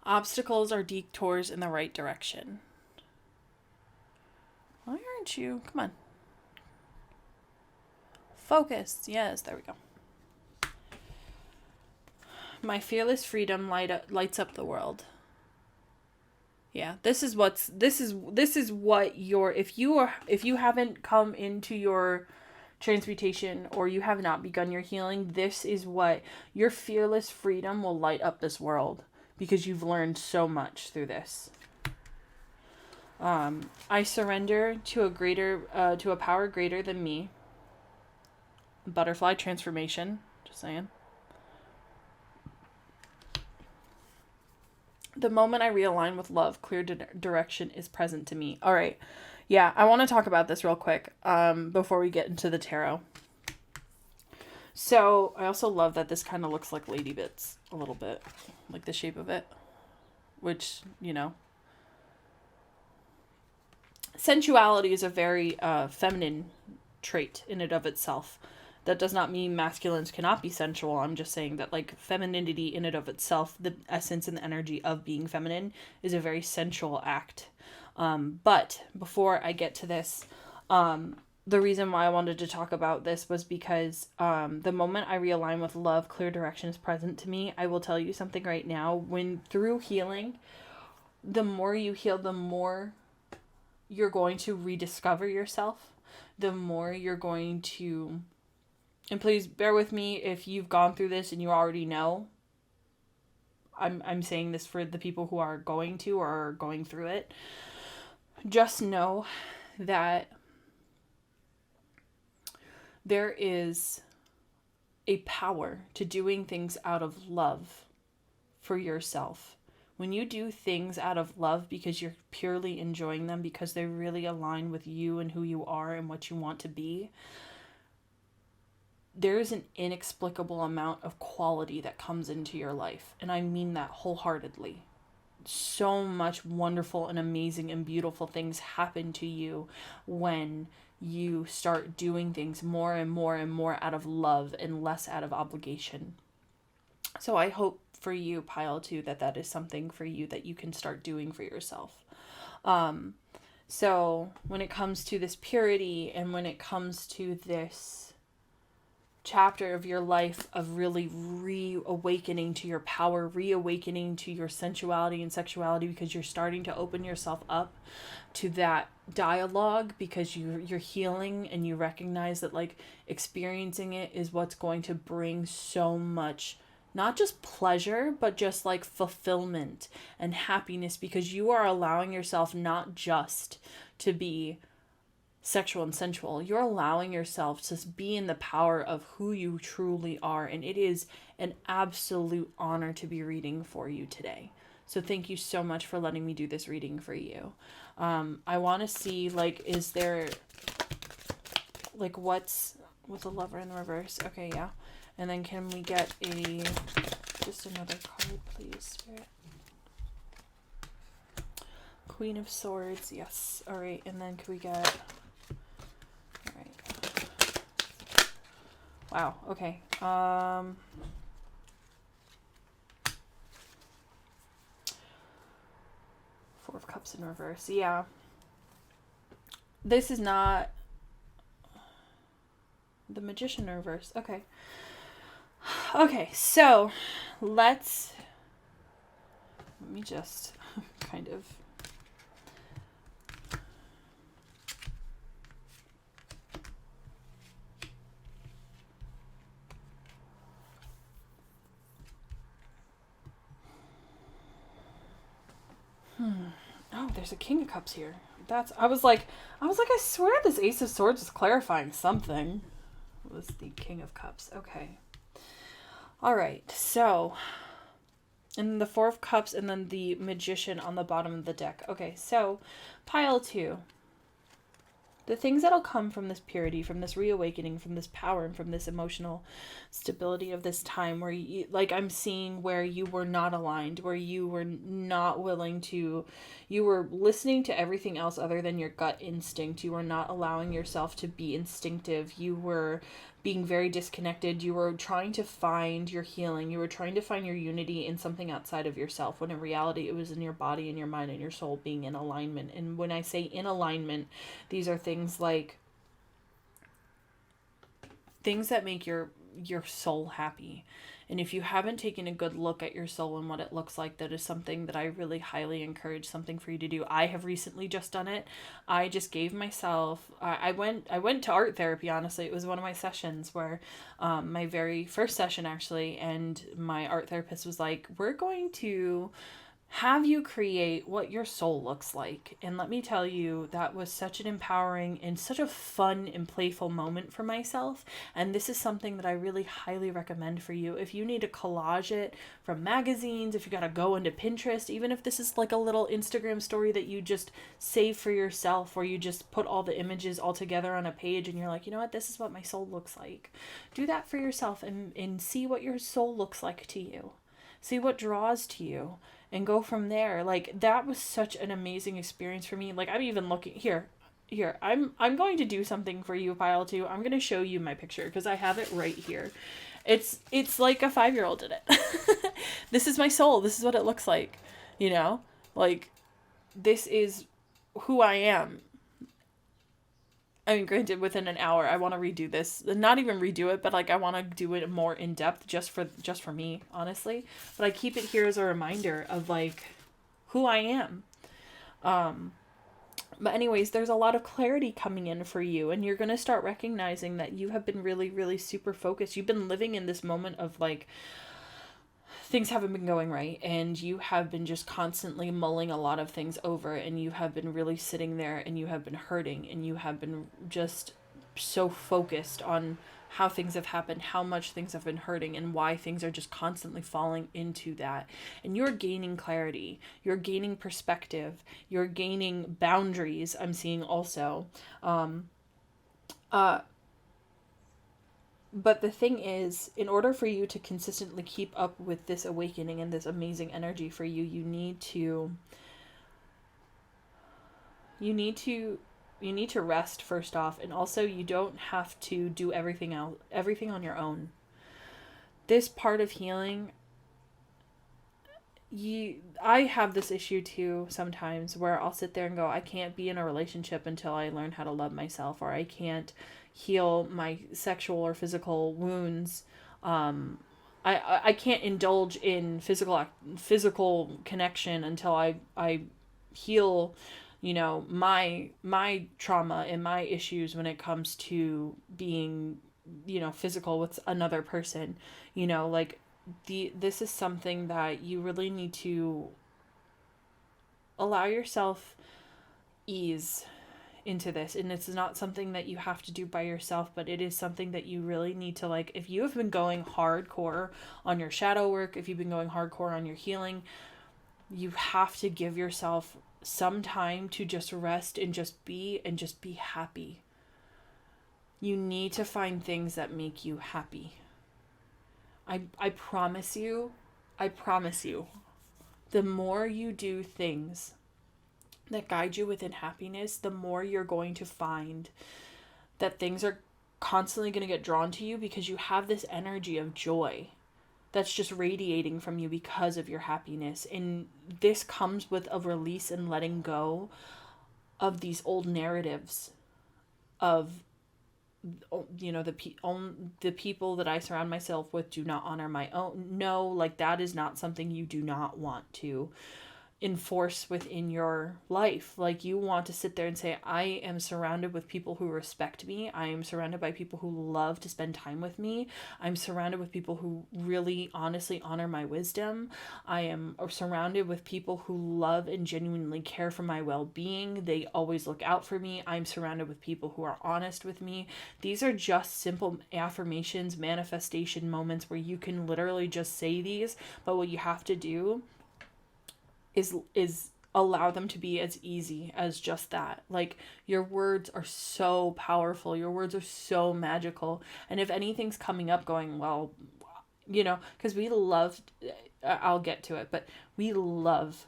Obstacles are detours in the right direction. Why aren't you? Come on. Focus. Yes, there we go. My fearless freedom lights up the world. Yeah, this is what your, if you haven't come into your transmutation or you have not begun your healing, this is what your fearless freedom will light up this world, because you've learned so much through this. I surrender to a power greater than me. Butterfly transformation, just saying. The moment I realign with love, clear direction is present to me. All right. Yeah, I want to talk about this real quick before we get into the tarot. So, I also love that this kind of looks like Lady Bits a little bit. Like the shape of it. Which, you know. Sensuality is a very feminine trait in and of itself. That does not mean masculines cannot be sensual. I'm just saying that, like, femininity in and of itself, the essence and the energy of being feminine, is a very sensual act. But before I get to this, the reason why I wanted to talk about this was because the moment I realign with love, clear direction is present to me. I will tell you something right now. When through healing, the more you heal, the more you're going to rediscover yourself. The more you're going to... And please bear with me if you've gone through this and you already know. I'm saying this for the people who are going to or are going through it. Just know that there is a power to doing things out of love for yourself. When you do things out of love because you're purely enjoying them, because they really align with you and who you are and what you want to be, there's an inexplicable amount of quality that comes into your life. And I mean that wholeheartedly. So much wonderful and amazing and beautiful things happen to you when you start doing things more and more and more out of love and less out of obligation. So I hope for you, Pile 2, that is something for you that you can start doing for yourself. So when it comes to this purity and when it comes to this chapter of your life of really reawakening to your power, reawakening to your sensuality and sexuality, because you're starting to open yourself up to that dialogue, because you're healing and you recognize that like experiencing it is what's going to bring so much, not just pleasure, but just like fulfillment and happiness, because you are allowing yourself not just to be sexual and sensual. You're allowing yourself to be in the power of who you truly are. And it is an absolute honor to be reading for you today. So thank you so much for letting me do this reading for you. I want to see, like, is there, like, what's with the Lover in the reverse? Okay, yeah. And then can we get just another card, please, Spirit? Queen of Swords, yes. All right, and then can we get... Wow, okay. Four of Cups in reverse. Yeah. This is not the Magician in reverse. Okay. Okay, so let me just kind of... Oh, there's a King of Cups here. I was like, I swear this Ace of Swords is clarifying something. It was the King of Cups. Okay. All right. So, and the Four of Cups and then the Magician on the bottom of the deck. Okay. So, pile 2. The things that'll come from this purity, from this reawakening, from this power, and from this emotional stability of this time where you, like, I'm seeing where you were not aligned, where you were not willing to, you were listening to everything else other than your gut instinct. You were not allowing yourself to be instinctive. You were being very disconnected. You were trying to find your healing. You were trying to find your unity in something outside of yourself, when in reality it was in your body and your mind and your soul being in alignment. And when I say in alignment, these are things like things that make your soul happy. And if you haven't taken a good look at your soul and what it looks like, that is something that I really highly encourage, something for you to do. I have recently just done it. I just gave myself, I went to art therapy, honestly. It was one of my sessions where, my very first session actually, and my art therapist was like, we're going to have you create what your soul looks like. And let me tell you, that was such an empowering and such a fun and playful moment for myself. And this is something that I really highly recommend for you. If you need to collage it from magazines, if you got to go into Pinterest, even if this is like a little Instagram story that you just save for yourself, or you just put all the images all together on a page and you're like, you know what, this is what my soul looks like. Do that for yourself and see what your soul looks like to you. See what draws to you. And go from there. Like, that was such an amazing experience for me. Like, I'm even looking here. I'm going to do something for you, pile 2. I'm going to show you my picture because I have it right here. It's like a 5-year-old did it. This is my soul. This is what it looks like. You know? Like, this is who I am. I mean, granted, within an hour, I want to redo this. Not even redo it, but like I want to do it more in depth just for me, honestly. But I keep it here as a reminder of like who I am. But anyways, there's a lot of clarity coming in for you, and you're going to start recognizing that you have been really, really super focused. You've been living in this moment of like, things haven't been going right, and you have been just constantly mulling a lot of things over, and you have been really sitting there, and you have been hurting, and you have been just so focused on how things have happened, how much things have been hurting, and why things are just constantly falling into that. And you're gaining clarity, you're gaining perspective, you're gaining boundaries, I'm seeing also. But the thing is, in order for you to consistently keep up with this awakening and this amazing energy for you, you need to rest first off, and also you don't have to do everything on your own. This part of healing, I have this issue too sometimes where I'll sit there and go, I can't be in a relationship until I learn how to love myself, or I can't heal my sexual or physical wounds. I can't indulge in physical connection until I heal, my trauma and my issues when it comes to being, physical with another person. This is something that you really need to allow yourself ease into this, and it's not something that you have to do by yourself, but it is something that you really need to, if you have been going hardcore on your shadow work, if you've been going hardcore on your healing, you have to give yourself some time to just rest and just be happy. You need to find things that make you happy. I promise you, the more you do things that guide you within happiness, the more you're going to find that things are constantly going to get drawn to you, because you have this energy of joy that's just radiating from you because of your happiness. And this comes with a release and letting go of these old narratives of, the people that I surround myself with do not honor my own. No, that is not something you do not want to enforce within your life. You want to sit there and say, I am surrounded with people who respect me. I am surrounded by people who love to spend time with me. I'm surrounded with people who really honestly honor my wisdom. I am surrounded with people who love and genuinely care for my well-being. They always look out for me. I'm surrounded with people who are honest with me. These are just simple affirmations, manifestation moments where you can literally just say these, but what you have to do is allow them to be as easy as just that. Your words are so powerful. Your words are so magical. And if anything's coming up going, well, because we love, I'll get to it, but we love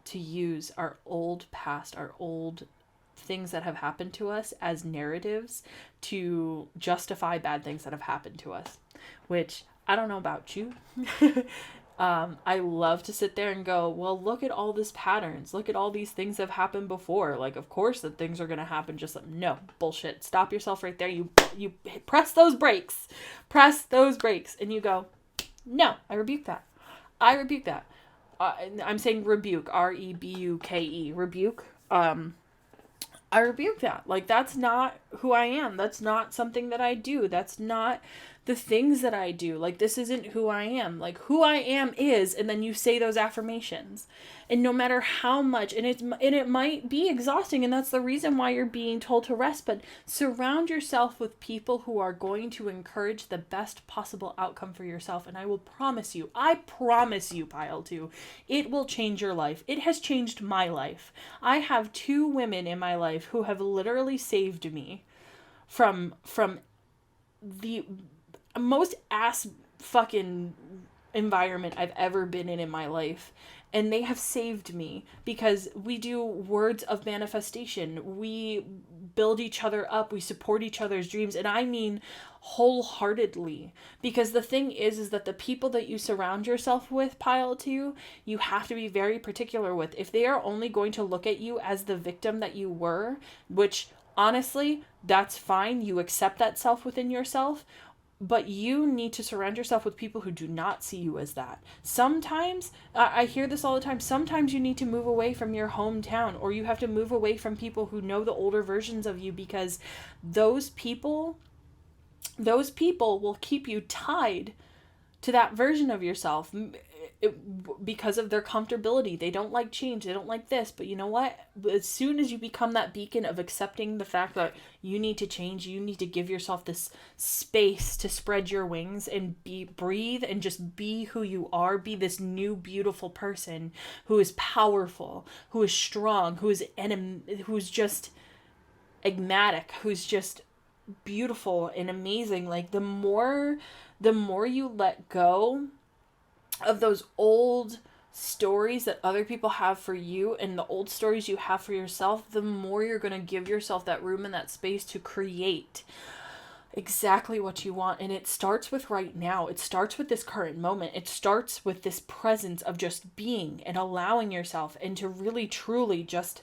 to use our old past, our old things that have happened to us as narratives to justify bad things that have happened to us, which I don't know about you. I love to sit there and go, well, look at all these patterns. Look at all these things that have happened before. Of course that things are going to happen. No, bullshit. Stop yourself right there. You press those brakes. And you go, no, I rebuke that. I'm saying rebuke, R-E-B-U-K-E, rebuke. I rebuke that. That's not who I am. That's not something that I do. That's not the things that I do. This isn't who I am. Who I am is, and then you say those affirmations. And no matter how much, and it might be exhausting, and that's the reason why you're being told to rest, but surround yourself with people who are going to encourage the best possible outcome for yourself. And I promise you, Pile 2, it will change your life. It has changed my life. I have 2 women in my life who have literally saved me from the most ass fucking environment I've ever been in my life. And they have saved me because we do words of manifestation. We build each other up. We support each other's dreams. And I mean wholeheartedly. Because the thing is that the people that you surround yourself with, Pile 2, you have to be very particular with. If they are only going to look at you as the victim that you were, which honestly, that's fine. You accept that self within yourself. But you need to surround yourself with people who do not see you as that. Sometimes, I hear this all the time, sometimes you need to move away from your hometown, or you have to move away from people who know the older versions of you, because those people will keep you tied to that version of yourself. because of their comfortability. They don't like change. They don't like this. But you know what? As soon as you become that beacon of accepting the fact that you need to change, you need to give yourself this space to spread your wings and breathe and just be who you are. Be this new beautiful person who is powerful, who is strong, who's just enigmatic, who's just beautiful and amazing. Like the more you let go of those old stories that other people have for you and the old stories you have for yourself, the more you're going to give yourself that room and that space to create exactly what you want. And it starts with right now. It starts with this current moment. It starts with this presence of just being and allowing yourself, and to really truly just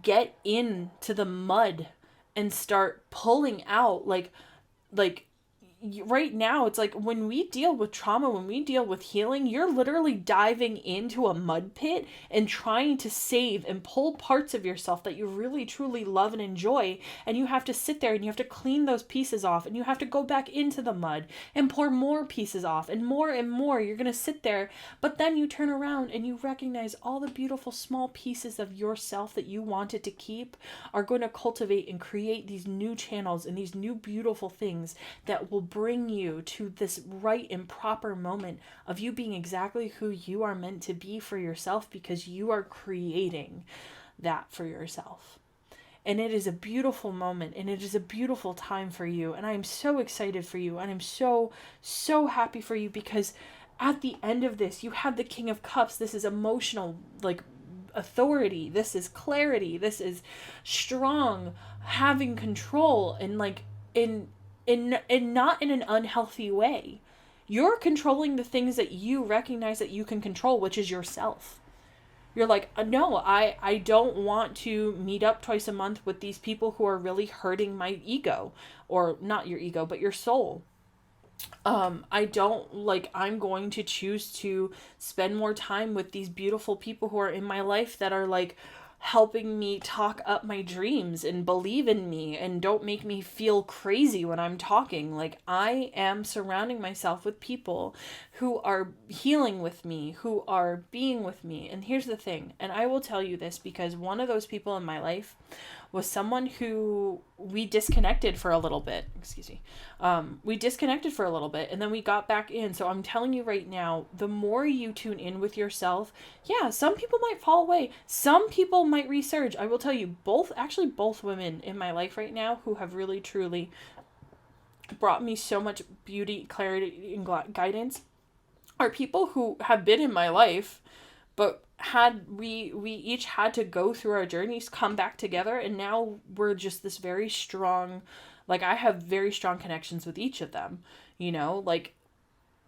get into the mud and start pulling out like right now. It's like when we deal with trauma, when we deal with healing, you're literally diving into a mud pit and trying to save and pull parts of yourself that you really truly love and enjoy, and you have to sit there and you have to clean those pieces off, and you have to go back into the mud and pour more pieces off, and more you're going to sit there. But then you turn around and you recognize all the beautiful small pieces of yourself that you wanted to keep are going to cultivate and create these new channels and these new beautiful things that will bring you to this right and proper moment of you being exactly who you are meant to be for yourself, because you are creating that for yourself. And it is a beautiful moment, and it is a beautiful time for you. And I'm so excited for you, and I'm so, so happy for you, because at the end of this, you have the King of Cups. This is emotional, like, authority. This is clarity. This is strong, having control, and like in not in an unhealthy way. You're controlling the things that you recognize that you can control, which is yourself. You're like, no, I don't want to meet up twice a month with these people who are really hurting my ego, or not your ego, but your soul. I don't like, I'm going to choose to spend more time with these beautiful people who are in my life that are like helping me talk up my dreams and believe in me and don't make me feel crazy when I'm talking. Like, I am surrounding myself with people who are healing with me, who are being with me. And here's the thing, and I will tell you this because one of those people in my life was someone who we disconnected for a little bit. We disconnected for a little bit and then we got back in. So I'm telling you right now, the more you tune in with yourself, yeah, some people might fall away. Some people might resurge. I will tell you, both women in my life right now who have really truly brought me so much beauty, clarity, and guidance are people who have been in my life, but we each had to go through our journeys, come back together, and now we're just this very strong, like, I have very strong connections with each of them, you know, like,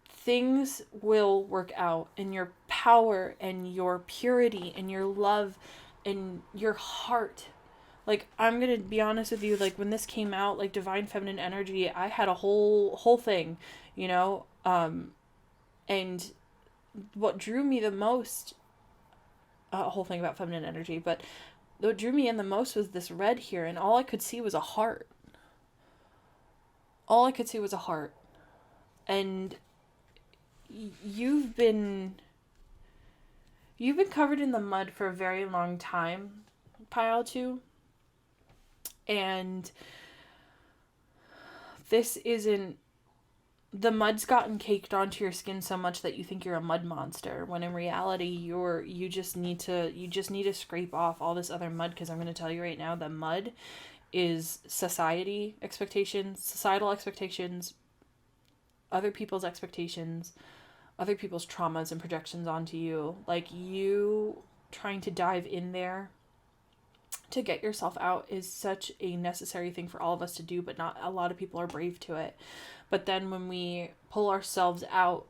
things will work out, and your power and your purity and your love and your heart. Like, I'm gonna be honest with you, like, when this came out, like, divine feminine energy, I had a whole thing, you know, and what drew me the most, a whole thing about feminine energy, but what drew me in the most was this red here, and all I could see was a heart. All I could see was a heart. And you've been covered in the mud for a very long time, Pile 2. And this isn't, the mud's gotten caked onto your skin so much that you think you're a mud monster, when in reality you just need to scrape off all this other mud, because I'm going to tell you right now, the mud is societal expectations, other people's expectations, other people's traumas and projections onto you. Like, you trying to dive in there to get yourself out is such a necessary thing for all of us to do, but not a lot of people are brave to it. But then when we pull ourselves out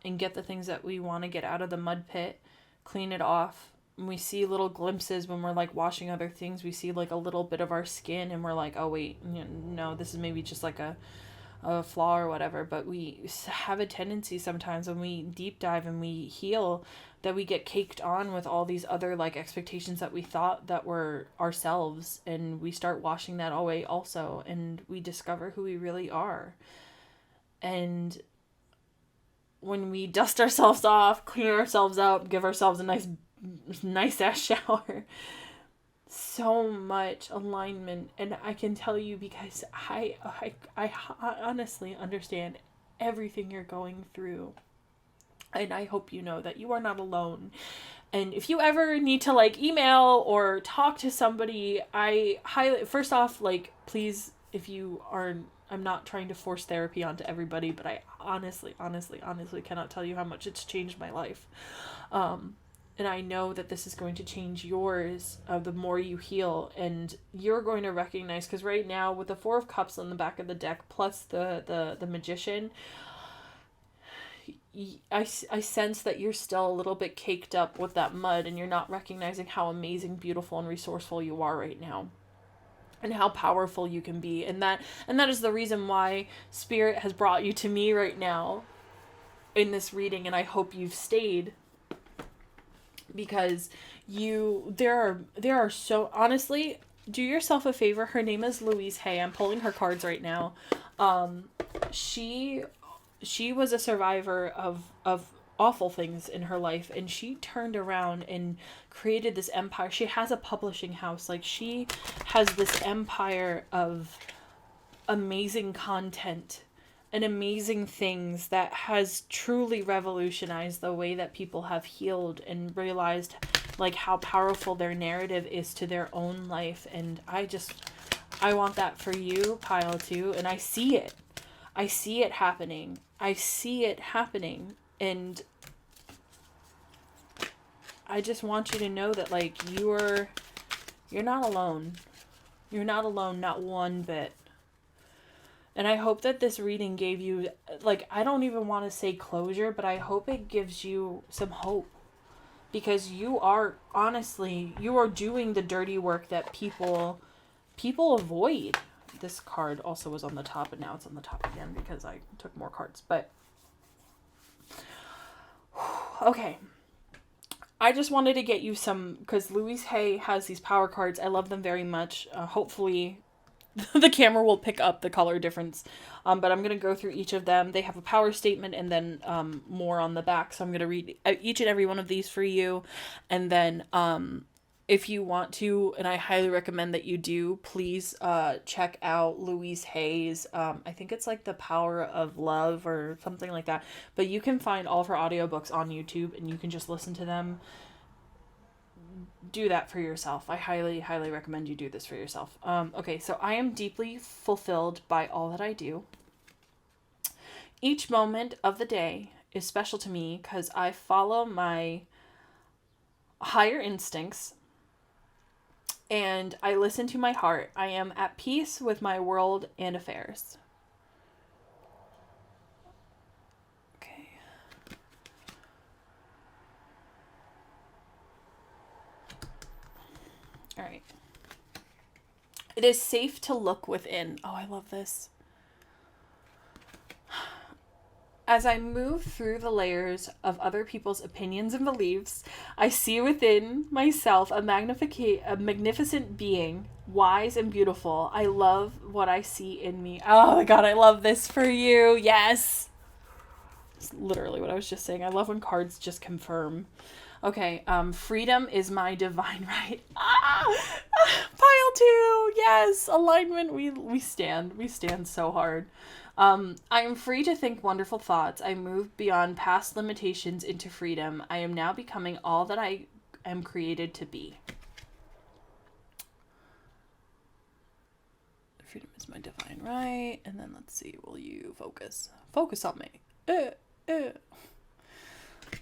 and get the things that we want to get out of the mud pit, clean it off, and we see little glimpses when we're like washing other things, we see like a little bit of our skin and we're like, oh wait, no, this is maybe just like a flaw or whatever. But we have a tendency sometimes when we deep dive and we heal that we get caked on with all these other like expectations that we thought that were ourselves, and we start washing that away also, and we discover who we really are. And when we dust ourselves off, clean ourselves up, give ourselves a nice ass shower. So much alignment. And I can tell you, because I honestly understand everything you're going through. And I hope you know that you are not alone. And if you ever need to like email or talk to somebody, I highly, first off, like, please, if you are, I'm not trying to force therapy onto everybody, but I honestly cannot tell you how much it's changed my life. And I know that this is going to change yours the more you heal. And you're going to recognize, because right now with the Four of Cups on the back of the deck plus the Magician, I sense that you're still a little bit caked up with that mud, and you're not recognizing how amazing, beautiful, and resourceful you are right now, and how powerful you can be. And that is the reason why Spirit has brought you to me right now in this reading, and I hope you've stayed, because there are so, honestly, do yourself a favor. Her name is Louise. Hey, I'm pulling her cards right now. She was a survivor of awful things in her life, and she turned around and created this empire. She has a publishing house. Like, she has this empire of amazing content and amazing things that has truly revolutionized the way that people have healed and realized like how powerful their narrative is to their own life. And I want that for you, pile 2, and I see it happening. And I just want you to know that like you're not alone. You're not alone, not one bit. And I hope that this reading gave you, like, I don't even want to say closure, but I hope it gives you some hope. Because you are doing the dirty work that people avoid. This card also was on the top, and now it's on the top again because I took more cards. But, okay. I just wanted to get you some, because Louise Hay has these power cards. I love them very much. Hopefully the camera will pick up the color difference. But I'm going to go through each of them. They have a power statement and then more on the back. So I'm going to read each and every one of these for you. And then if you want to, and I highly recommend that you do, please check out Louise Hay's, I think it's like The Power of Love or something like that. But you can find all of her audiobooks on YouTube, and you can just listen to them. Do that for yourself. I highly recommend you do this for yourself. Okay, so I am deeply fulfilled by all that I do. Each moment of the day is special to me because I follow my higher instincts and I listen to my heart. I am at peace with my world and affairs. Okay. All right. It is safe to look within. Oh, I love this. As I move through the layers of other people's opinions and beliefs, I see within myself a magnificent being, wise and beautiful. I love what I see in me. Oh my God, I love this for you. Yes. It's literally what I was just saying. I love when cards just confirm. Okay, freedom is my divine right. Pile 2, yes, alignment. We stand so hard. I am free to think wonderful thoughts. I move beyond past limitations into freedom. I am now becoming all that I am created to be. Freedom is my divine right. And then let's see, will you focus? Focus on me.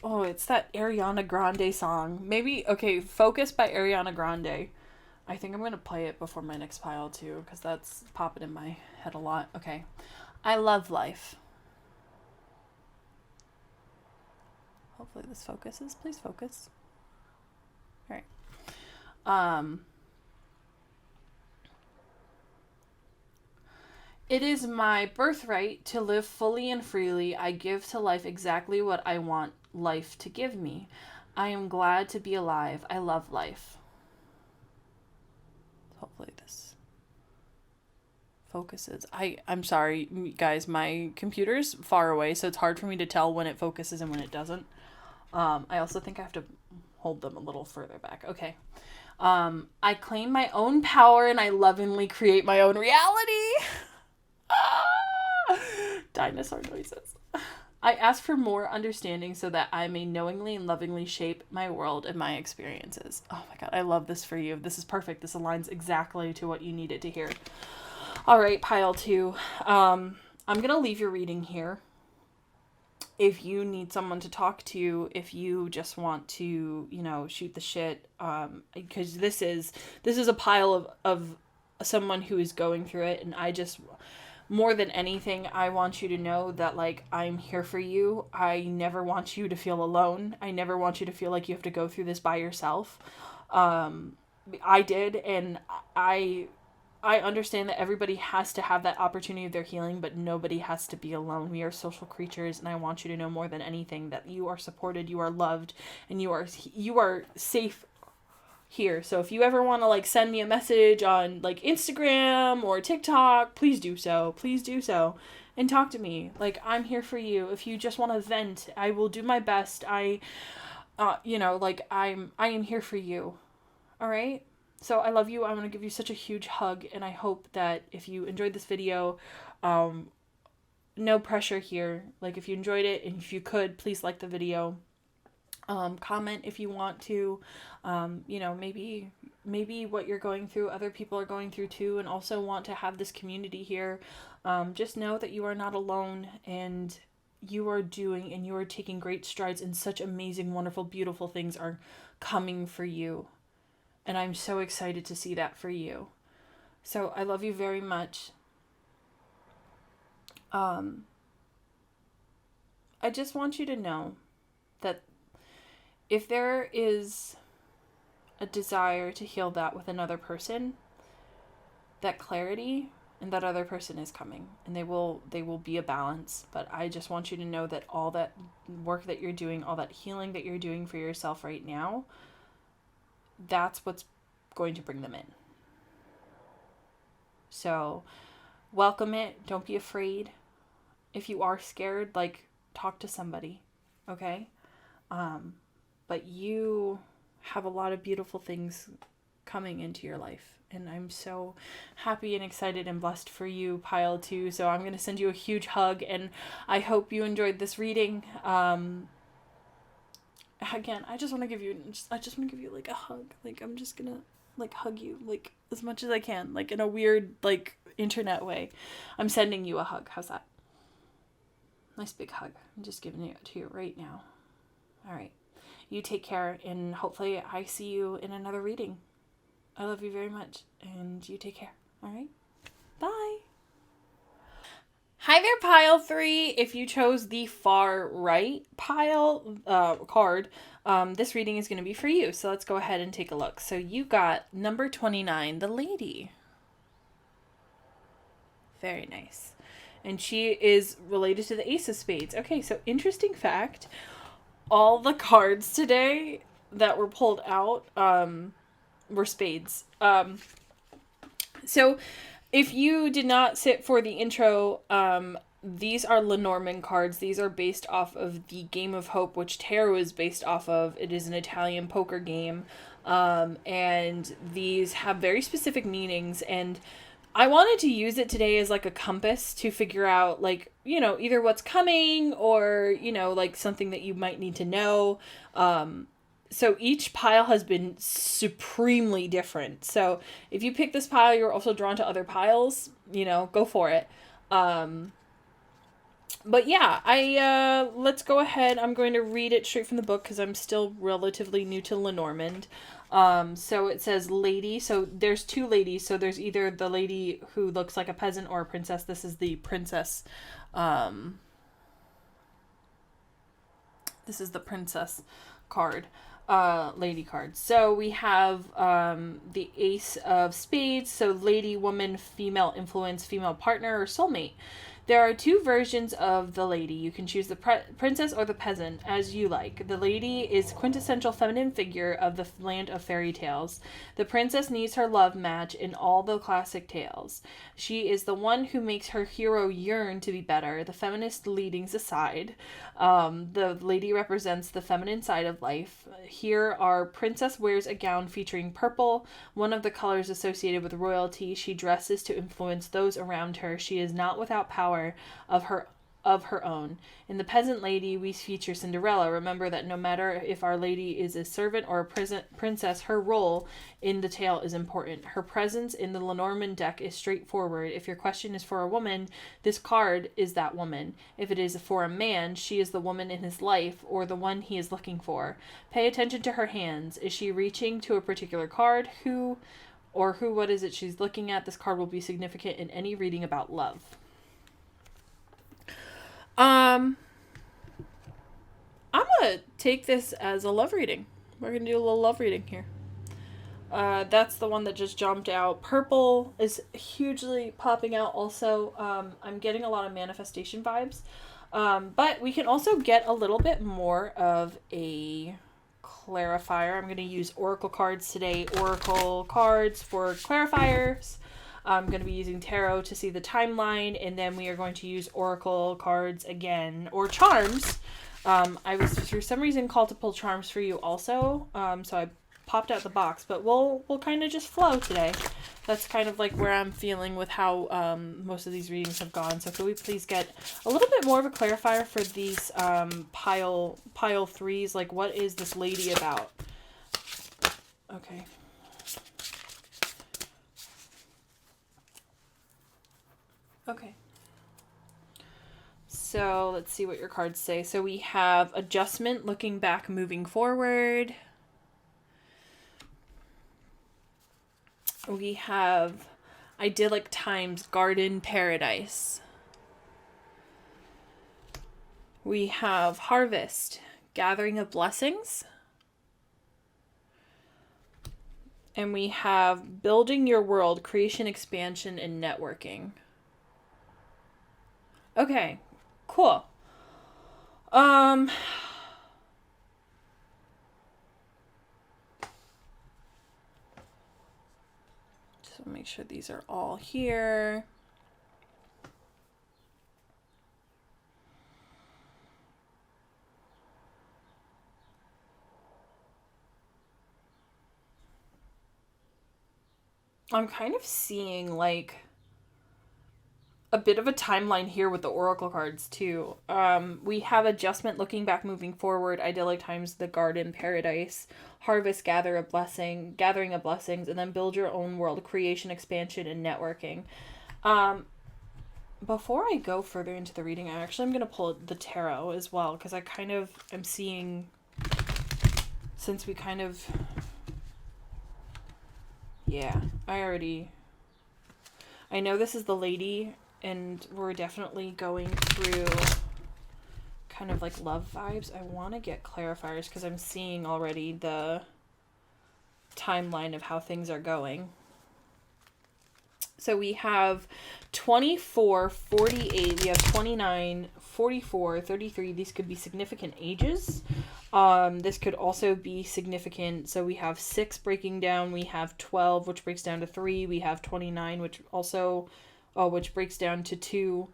Oh, it's that Ariana Grande song. Maybe, okay, Focus by Ariana Grande. I think I'm going to play it before my next pile too, because that's popping in my head a lot. Okay. I love life. Hopefully this focuses. Please focus. All right. It is my birthright to live fully and freely. I give to life exactly what I want life to give me. I am glad to be alive. I love life. Hopefully this focuses. I'm sorry, guys, my computer's far away, so it's hard for me to tell when it focuses and when it doesn't. I also think I have to hold them a little further back. Okay. I claim my own power and I lovingly create my own reality. Dinosaur noises. I ask for more understanding so that I may knowingly and lovingly shape my world and my experiences. Oh my god, I love this for you. This is perfect. This aligns exactly to what you needed to hear. All right, pile 2. I'm going to leave your reading here. If you need someone to talk to, if you just want to, shoot the shit, because this is a pile of someone who is going through it, and I just, more than anything, I want you to know that, like, I'm here for you. I never want you to feel alone. I never want you to feel like you have to go through this by yourself. I did, and I understand that everybody has to have that opportunity of their healing, but nobody has to be alone. We are social creatures, and I want you to know more than anything that you are supported, you are loved, and you are safe here. So if you ever want to, like, send me a message on, like, Instagram or TikTok, please do so. Please do so. And talk to me. Like, I'm here for you. If you just want to vent, I will do my best. I am here for you. All right? So I love you. I want to give you such a huge hug, and I hope that if you enjoyed this video, no pressure here. Like, if you enjoyed it, and if you could, please like the video. Comment if you want to. Maybe what you're going through, other people are going through too, and also want to have this community here. Just know that you are not alone, and you are taking great strides, and such amazing, wonderful, beautiful things are coming for you. And I'm so excited to see that for you. So I love you very much. I just want you to know that if there is a desire to heal that with another person, that clarity and that other person is coming, and they will be a balance. But I just want you to know that all that work that you're doing, all that healing that you're doing for yourself right now, that's what's going to bring them in. So welcome it. Don't be afraid. If you are scared, like, talk to somebody. Okay? But you have a lot of beautiful things coming into your life. And I'm so happy and excited and blessed for you, pile 2. So I'm going to send you a huge hug, and I hope you enjoyed this reading. Again, I just want to give you like a hug. Like, I'm just gonna, like, hug you, like, as much as I can, like, in a weird, like, internet way. I'm sending you a hug. How's that? Nice big hug. I'm just giving it to you right now. All right. You take care, and hopefully I see you in another reading. I love you very much, and you take care. All right? Bye. Hi there, pile 3. If you chose the far right pile card, this reading is going to be for you. So let's go ahead and take a look. So you got number 29, the lady. Very nice. And she is related to the Ace of Spades. Okay, so interesting fact. All the cards today that were pulled out were spades. So if you did not sit for the intro, these are Lenormand cards. These are based off of the Game of Hope, which tarot is based off of. It is an Italian poker game. And these have very specific meanings. And I wanted to use it today as, like, a compass to figure out, like, either what's coming or, like, something that you might need to know. So each pile has been supremely different. So if you pick this pile, you're also drawn to other piles, go for it. But yeah, let's go ahead. I'm going to read it straight from the book because I'm still relatively new to Lenormand. So it says lady. So there's 2 ladies. So there's either the lady who looks like a peasant or a princess. This is the princess. This is the princess card. Lady card. So we have the Ace of Spades. So lady, woman, female influence, female partner, or soulmate. There are two versions of the lady. You can choose the princess or the peasant, as you like. The lady is quintessential feminine figure of the land of fairy tales. The princess needs her love match in all the classic tales. She is the one who makes her hero yearn to be better, the feminist leadings aside. The lady represents the feminine side of life. Here, our princess wears a gown featuring purple, one of the colors associated with royalty. She dresses to influence those around her. She is not without power of her own. In the peasant lady, we feature Cinderella. Remember that no matter if our lady is a servant or a princess, her role in the tale is important. Her presence in the Lenormand deck is straightforward. If your question is for a woman, this card is that woman. If it is for a man, she is the woman in his life or the one he is looking for. Pay attention to her hands. Is she reaching to a particular card? What is it she's looking at? This card will be significant in any reading about love. I'm gonna take this as a love reading. We're gonna do a little love reading here. That's the one that just jumped out. Purple is hugely popping out also. I'm getting a lot of manifestation vibes. But we can also get a little bit more of a clarifier. I'm going to use oracle cards today. Oracle cards for clarifiers. I'm going to be using tarot to see the timeline, and then we are going to use oracle cards again, or charms. I was for some reason called to pull charms for you also, so I popped out the box, but we'll kind of just flow today. That's kind of like where I'm feeling with how most of these readings have gone. So could we please get a little bit more of a clarifier for these pile threes? Like, what is this lady about? Okay. Okay. So let's see what your cards say. So we have adjustment, looking back, moving forward. We have idyllic times, garden, paradise. We have harvest, gathering of blessings. And we have building your world, creation, expansion, and networking. Okay, cool. Just make sure these are all here. I'm kind of seeing like a bit of a timeline here with the oracle cards too. We have adjustment, looking back, moving forward, idyllic times, the garden, paradise, harvest, gathering of blessings, and then build your own world, creation, expansion, and networking. Before I go further into the reading, I'm going to pull the tarot as well, because I kind of am seeing, since we kind of, yeah, I know this is the lady, and we're definitely going through kind of like love vibes. I want to get clarifiers because I'm seeing already the timeline of how things are going. So we have 24, 48, we have 29, 44, 33. These could be significant ages. This could also be significant. So we have 6 breaking down. We have 12, which breaks down to 3. We have 29, which breaks down to 2.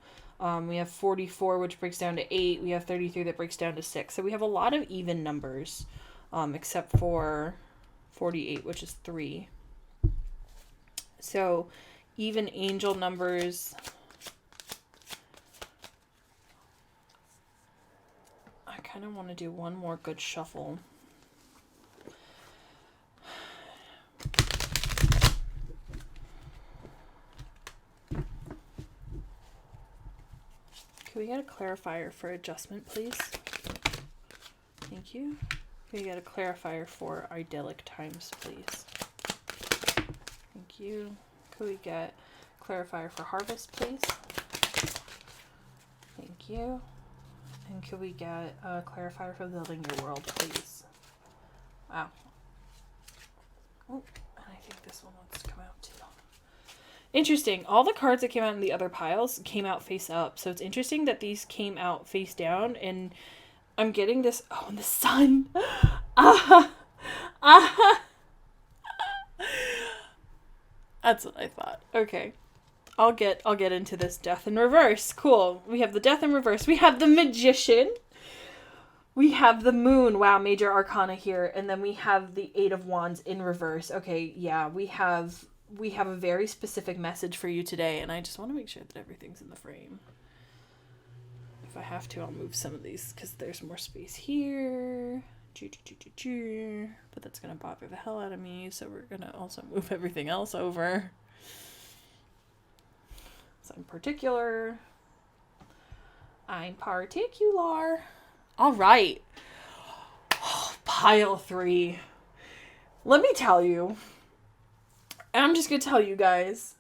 We have 44, which breaks down to 8. We have 33 that breaks down to 6. So we have a lot of even numbers, except for 48, which is 3. So even angel numbers. I kind of want to do one more good shuffle. Can we get a clarifier for adjustment, please? Thank you. Can we get a clarifier for idyllic times, please? Thank you. Could we get clarifier for harvest, please? Thank you. And could we get a clarifier for building your world, please? Wow. Oh, and I think this one wants to come out too. Interesting. All the cards that came out in the other piles came out face up. So it's interesting that these came out face down. And I'm getting this. Oh, and the sun. Ah. Ah. That's what I thought. Okay. I'll get into this death in reverse. Cool. We have the death in reverse. We have the magician. We have the moon. Wow, major arcana here. And then we have the 8 of wands in reverse. Okay, yeah, we have a very specific message for you today, and I just want to make sure that everything's in the frame. If I have to, I'll move some of these because there's more space here. But that's going to bother the hell out of me, so we're going to also move everything else over. So I'm particular. All right. Oh, pile 3. Let me tell you. And I'm just going to tell you guys.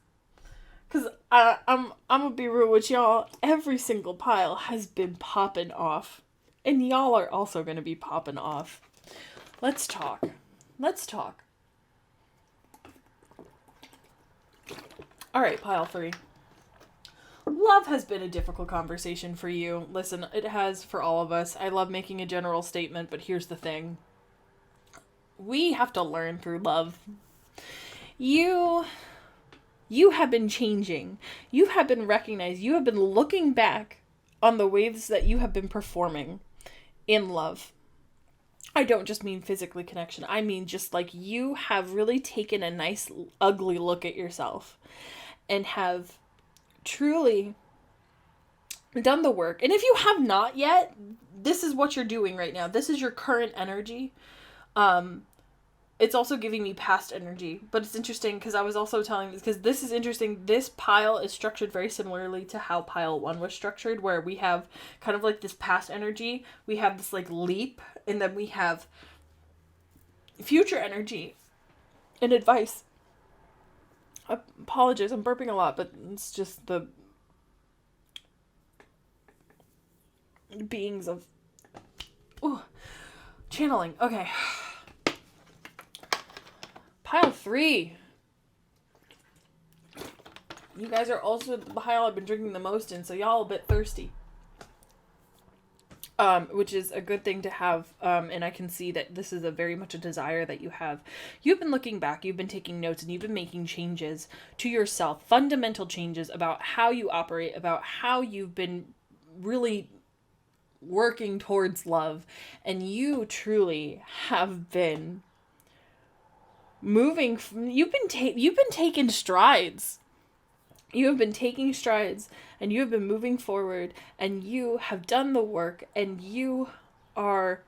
Because I'm going to be real with y'all. Every single pile has been popping off. And y'all are also going to be popping off. Let's talk. All right, pile 3. Love has been a difficult conversation for you. Listen, it has for all of us. I love making a general statement, but here's the thing. We have to learn through love. You have been changing. You have been recognized. You have been looking back on the ways that you have been performing in love. I don't just mean physically connection. I mean just like you have really taken a nice ugly look at yourself and have truly done the work. And if you have not yet, this is what you're doing right now. This is your current energy. It's also giving me past energy, but it's interesting because I was also telling this because this is interesting. This pile is structured very similarly to how pile 1 was structured, where we have kind of like this past energy. We have this like leap, and then we have future energy and advice. I apologize, I'm burping a lot, but it's just the beings of channeling. Okay. Pile 3. You guys are also the pile I've been drinking the most in, so y'all a bit thirsty. Which is a good thing to have, and I can see that this is very much a desire that you have. You've been looking back, you've been taking notes, and you've been making changes to yourself, fundamental changes about how you operate, about how you've been really working towards love, and you truly have been moving. You've been taking strides. You have been taking strides, and you have been moving forward, and you have done the work, and you are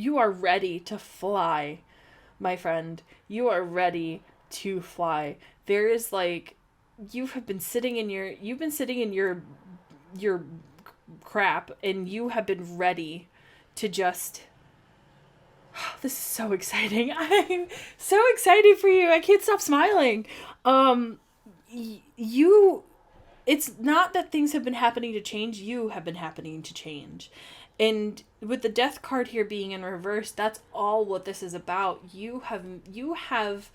ready to fly, my friend. You are ready to fly. There is like, you've been sitting in your crap, and you have been ready to just, this is so exciting. I'm so excited for you. I can't stop smiling. It's not that things have been happening to change, you have been happening to change. And with the death card here being in reverse, that's all what this is about. You have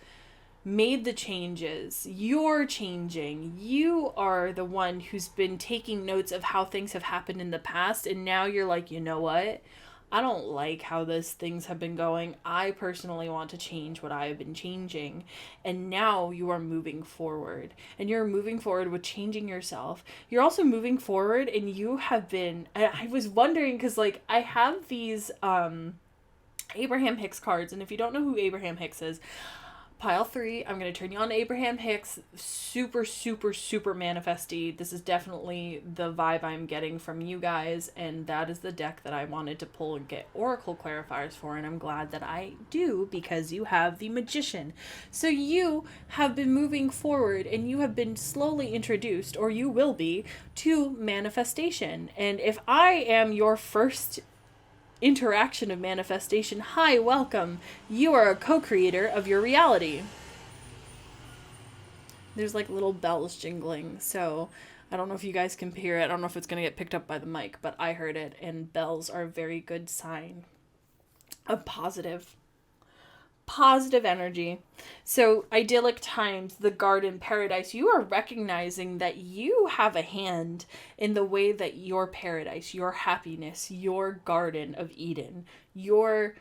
made the changes. You're changing. You are the one who's been taking notes of how things have happened in the past, and now you're like, you know what? I don't like how things have been going. I personally want to change what I have been changing. And now you are moving forward. And you're moving forward with changing yourself. You're also moving forward, and you have been... I was wondering, because like I have these Abraham Hicks cards. And if you don't know who Abraham Hicks is... Pile 3, I'm going to turn you on to Abraham Hicks. Super, super, super manifesty. This is definitely the vibe I'm getting from you guys, and that is the deck that I wanted to pull and get oracle clarifiers for, and I'm glad that I do, because you have the Magician. So you have been moving forward, and you have been slowly introduced, or you will be, to manifestation. And if I am your first interaction of manifestation, hi, welcome. You are a co-creator of your reality. There's like little bells jingling, so I don't know if you guys can hear it. I don't know if it's going to get picked up by the mic, but I heard it, and bells are a very good sign of positive energy. So, idyllic times, the garden paradise, you are recognizing that you have a hand in the way that your paradise, your happiness, your garden of Eden, your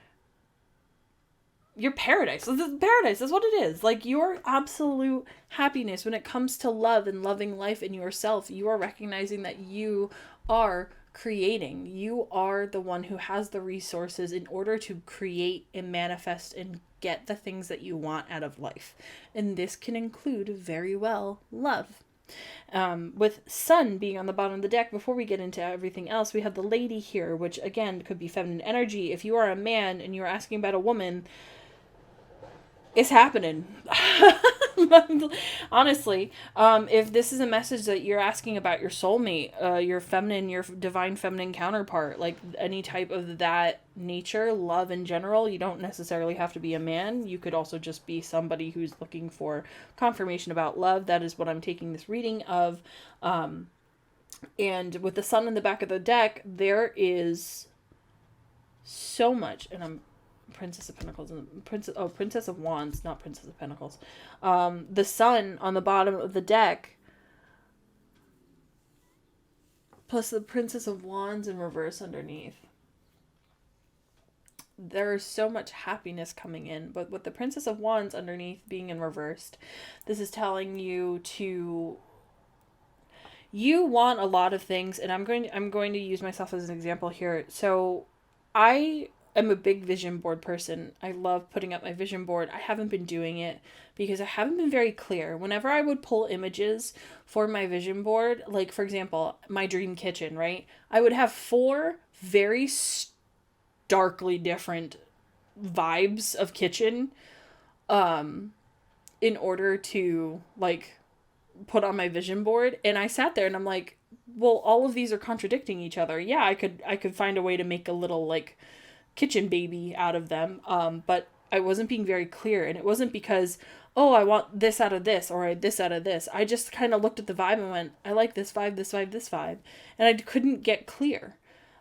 paradise. Paradise is what it is. Like your absolute happiness when it comes to love and loving life and yourself, you are recognizing that you are creating. You are the one who has the resources in order to create and manifest and get the things that you want out of life. And this can include very well love. With sun being on the bottom of the deck, before we get into everything else, we have the lady here, which again could be feminine energy. If you are a man and you're asking about a woman, it's happening. Honestly, if this is a message that you're asking about your soulmate, your feminine, your divine feminine counterpart, like any type of that nature, love in general, you don't necessarily have to be a man. You could also just be somebody who's looking for confirmation about love. That is what I'm taking this reading of. And with the sun in the back of the deck, there is so much, and I'm Princess of Pentacles and Princess of Wands, not Princess of Pentacles. The sun on the bottom of the deck, plus the Princess of Wands in reverse underneath. There's so much happiness coming in, but with the Princess of Wands underneath being in reversed, this is telling you you want a lot of things, and I'm going to use myself as an example here. So I'm a big vision board person. I love putting up my vision board. I haven't been doing it because I haven't been very clear. Whenever I would pull images for my vision board, like for example, my dream kitchen, right? I would have 4 very starkly different vibes of kitchen in order to like put on my vision board. And I sat there and I'm like, well, all of these are contradicting each other. Yeah, I could find a way to make a little like kitchen baby out of them, but I wasn't being very clear. And it wasn't because, oh, I want this out of this or this out of this. I just kind of looked at the vibe and went, I like this vibe, this vibe, this vibe, and I couldn't get clear.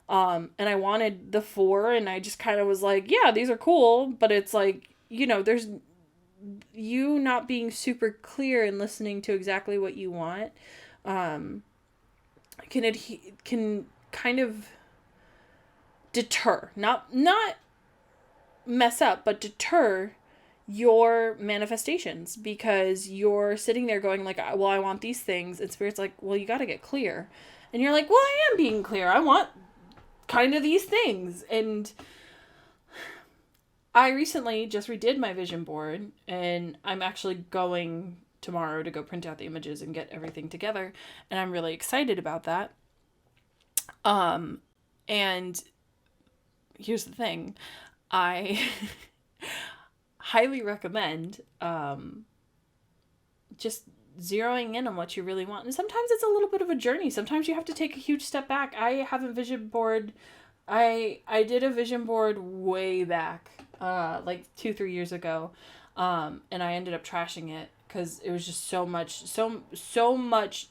And I wanted the 4, and I just kind of was like, yeah, these are cool, but it's like, there's you not being super clear and listening to exactly what you want can kind of deter, not mess up, but deter your manifestations, because you're sitting there going like, well, I want these things, and Spirit's like, well, you got to get clear. And you're like, well, I am being clear. I want kind of these things. And I recently just redid my vision board, and I'm actually going tomorrow to go print out the images and get everything together, and I'm really excited about that. And here's the thing. I highly recommend just zeroing in on what you really want. And sometimes it's a little bit of a journey. Sometimes you have to take a huge step back. I haven't vision board. I did a vision board way back, like 2-3 years ago. And I ended up trashing it because it was just so much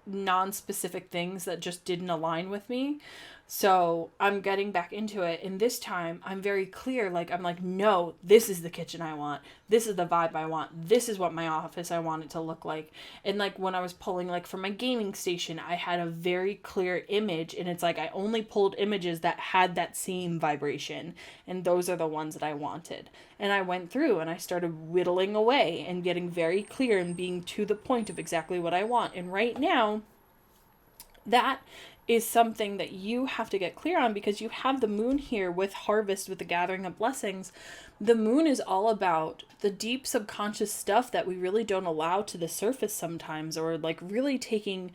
non-specific things that just didn't align with me. So I'm getting back into it, and this time I'm very clear. Like, I'm like, no, this is the kitchen I want. This is the vibe I want. This is what my office I want it to look like. And like when I was pulling like for my gaming station, I had a very clear image, and it's like I only pulled images that had that same vibration, and those are the ones that I wanted. And I went through and I started whittling away and getting very clear and being to the point of exactly what I want. And right now, that is something that you have to get clear on, because you have the moon here with harvest, with the gathering of blessings. The moon is all about the deep subconscious stuff that we really don't allow to the surface sometimes, or like really taking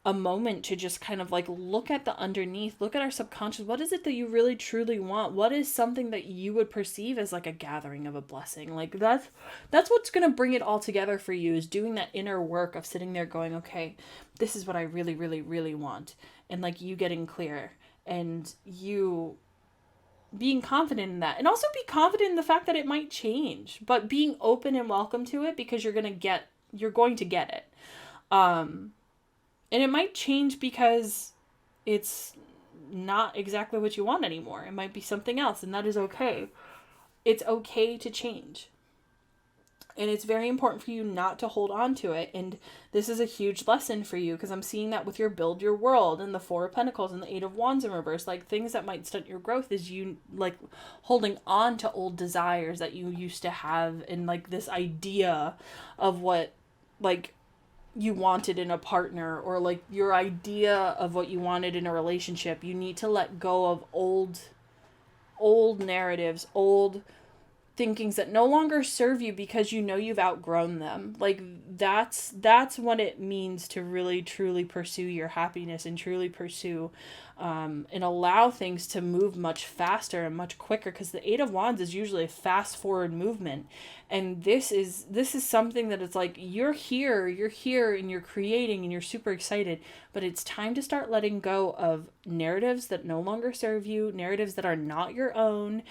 a moment to just kind of like look at the underneath, look at our subconscious. What is it that you really truly want? What is something that you would perceive as like a gathering of a blessing? Like that's what's going to bring it all together for you, is doing that inner work of sitting there going, okay, this is what I really, really, really want. And like you getting clear and you being confident in that, and also be confident in the fact that it might change, but being open and welcome to it, because you're going to get it. And it might change because it's not exactly what you want anymore. It might be something else, and that is okay. It's okay to change. And it's very important for you not to hold on to it. And this is a huge lesson for you, because I'm seeing that with your build your world and the Four of Pentacles and the Eight of Wands in reverse. Like, things that might stunt your growth is you, like, holding on to old desires that you used to have, and, like, this idea of what, like, you wanted in a partner, or, like, your idea of what you wanted in a relationship. You need to let go of old narratives, old thinkings that no longer serve you, because you know you've outgrown them. Like, that's what it means to really truly pursue your happiness, and truly pursue and allow things to move much faster and much quicker, because the Eight of Wands is usually a fast forward movement. And this is something that it's like, you're here and you're creating and you're super excited, but it's time to start letting go of narratives that no longer serve you, narratives that are not your own.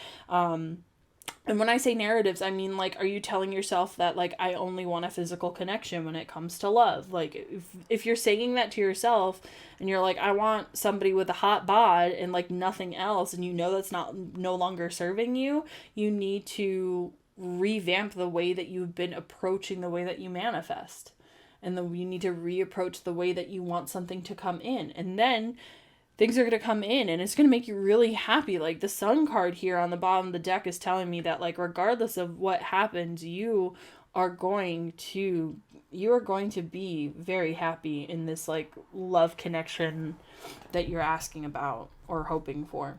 And when I say narratives, I mean, like, are you telling yourself that, like, I only want a physical connection when it comes to love? Like, if you're saying that to yourself, and you're like, I want somebody with a hot bod and, like, nothing else, and you know that's no longer serving you, you need to revamp the way that you've been approaching the way that you manifest. And then you need to reapproach the way that you want something to come in. And then things are going to come in, and it's going to make you really happy. Like, the Sun card here on the bottom of the deck is telling me that, like, regardless of what happens, you are going to be very happy in this, like, love connection that you're asking about or hoping for.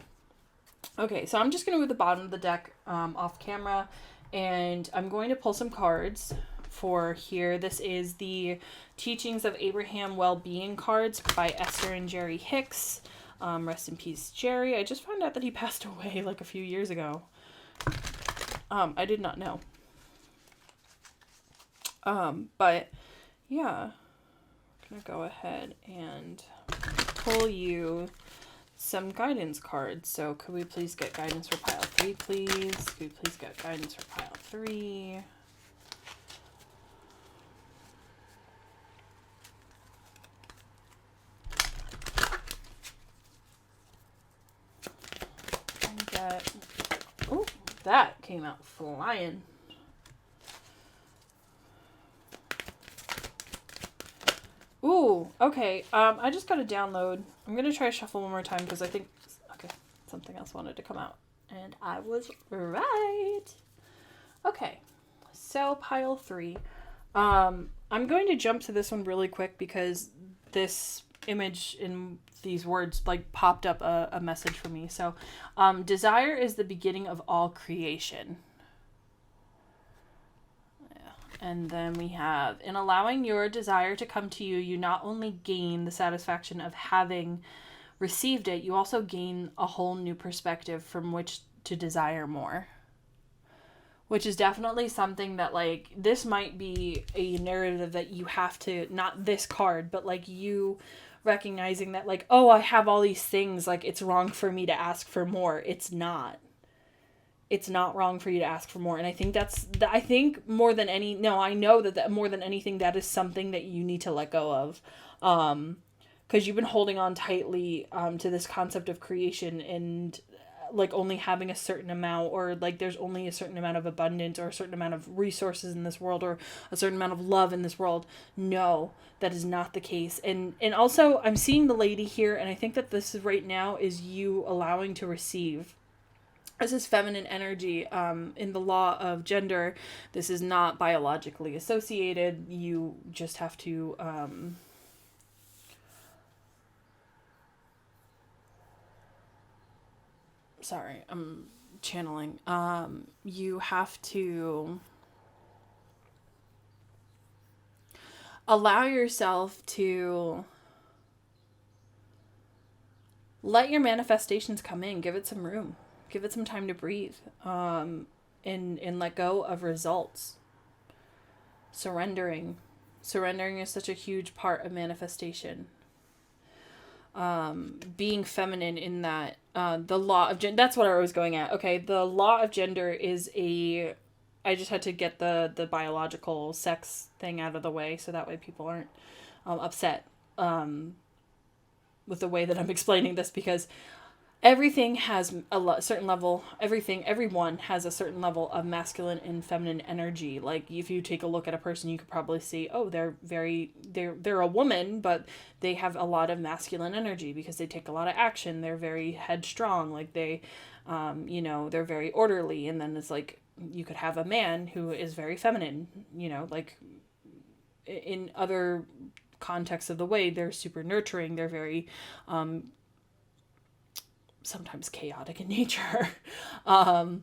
Okay, so I'm just going to move the bottom of the deck off camera, and I'm going to pull some cards for here. This is the Teachings of Abraham Well-Being cards by Esther and Jerry Hicks. Rest in peace, Jerry. I just found out that he passed away like a few years ago. I did not know. But yeah, I'm gonna go ahead and pull you some guidance cards. So could we please get guidance for pile 3, please? Could we please get guidance for pile 3? Oh, that came out flying. Ooh, okay. I just got a download. I'm gonna try to shuffle one more time, because I think, okay, something else wanted to come out, and I was right. Okay, so pile 3. I'm going to jump to this one really quick, because this image in these words, like, popped up a message for me. So, desire is the beginning of all creation. And then we have, in allowing your desire to come to you, you not only gain the satisfaction of having received it, you also gain a whole new perspective from which to desire more. Which is definitely something that, like, this might be a narrative that you have to, not this card, but, like, you recognizing that, like, oh, I have all these things, like, it's wrong for me to ask for more. It's not. It's not wrong for you to ask for more. And I think I think more than any, no, I know that more than anything, that is something that you need to let go of. Because you've been holding on tightly to this concept of creation, and, like, only having a certain amount, or, like, there's only a certain amount of abundance, or a certain amount of resources in this world, or a certain amount of love in this world. No, that is not the case. And also, I'm seeing the lady here, and I think that this is right now is you allowing to receive. This is feminine energy. In the law of gender, this is not biologically associated. You just have to sorry, I'm channeling. You have to allow yourself to let your manifestations come in. Give it some room. Give it some time to breathe. And let go of results. Surrendering. Surrendering is such a huge part of manifestation. Being feminine in that, the law of gender, that's what I was going at. Okay, the law of gender is I just had to get the biological sex thing out of the way, so that way people aren't upset with the way that I'm explaining this, because everything has a certain level. Everyone has a certain level of masculine and feminine energy. Like if you take a look at a person, you could probably see, oh, they're a woman, but they have a lot of masculine energy because they take a lot of action. They're very headstrong. Like they, they're very orderly. And then it's like you could have a man who is very feminine. Like in other contexts of the way, they're super nurturing. They're very sometimes chaotic in nature. But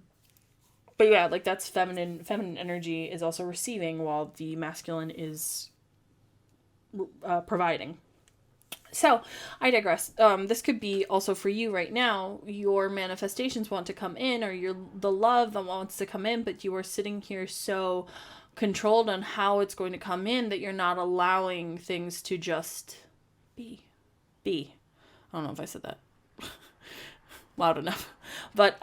yeah, like that's feminine energy is also receiving while the masculine is providing. So I digress. This could be also for you right now. Your manifestations want to come in, or the love that wants to come in, but you are sitting here so controlled on how it's going to come in that you're not allowing things to just be. I don't know if I said that loud enough, but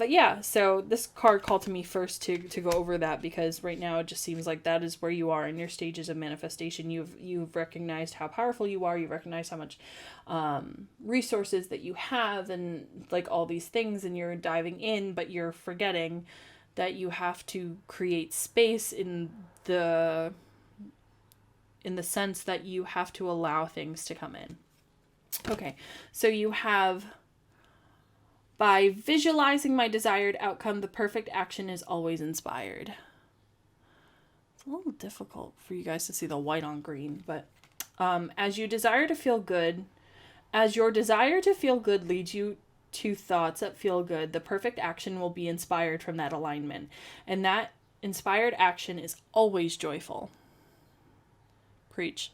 yeah, so this card called to me first to go over that, because right now it just seems like that is where you are in your stages of manifestation. You've recognized how powerful you are. You've recognized how much resources that you have, and like all these things, and you're diving in, but you're forgetting that you have to create space in the sense that you have to allow things to come in. Okay, so you have: by visualizing my desired outcome, the perfect action is always inspired. It's a little difficult for you guys to see the white on green, but as your desire to feel good leads you to thoughts that feel good, the perfect action will be inspired from that alignment. And that inspired action is always joyful. Preach.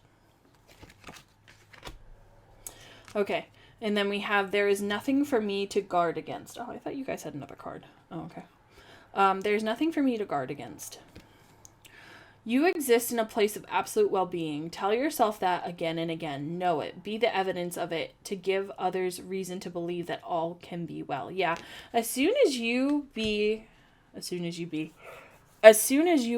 Okay. And then we have, there is nothing for me to guard against. Oh, I thought you guys had another card. Oh, okay. There's nothing for me to guard against. You exist in a place of absolute well-being. Tell yourself that again and again. Know it. Be the evidence of it to give others reason to believe that all can be well. Yeah. As soon as you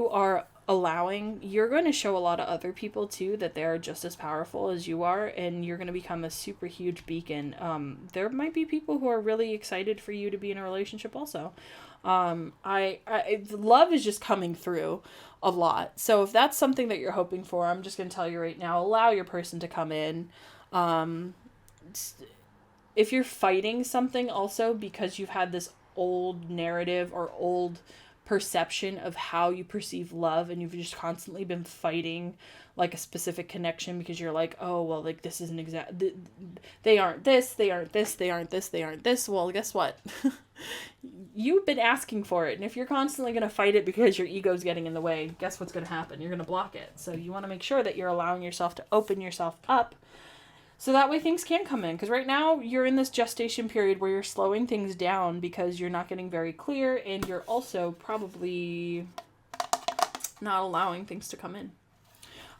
are allowing, you're going to show a lot of other people too that they're just as powerful as you are, and you're going to become a super huge beacon. There might be people who are really excited for you to be in a relationship also. Love is just coming through a lot. So if that's something that you're hoping for, I'm just going to tell you right now, allow your person to come in. If you're fighting something also because you've had this old narrative or old perception of how you perceive love, and you've just constantly been fighting like a specific connection because you're like, oh, well, like this isn't they aren't this, they aren't this, they aren't this, they aren't this. Well, guess what? You've been asking for it. And if you're constantly going to fight it because your ego's getting in the way, guess what's going to happen? You're going to block it. So you want to make sure that you're allowing yourself to open yourself up, so that way things can come in. Because right now you're in this gestation period where you're slowing things down because you're not getting very clear, and you're also probably not allowing things to come in.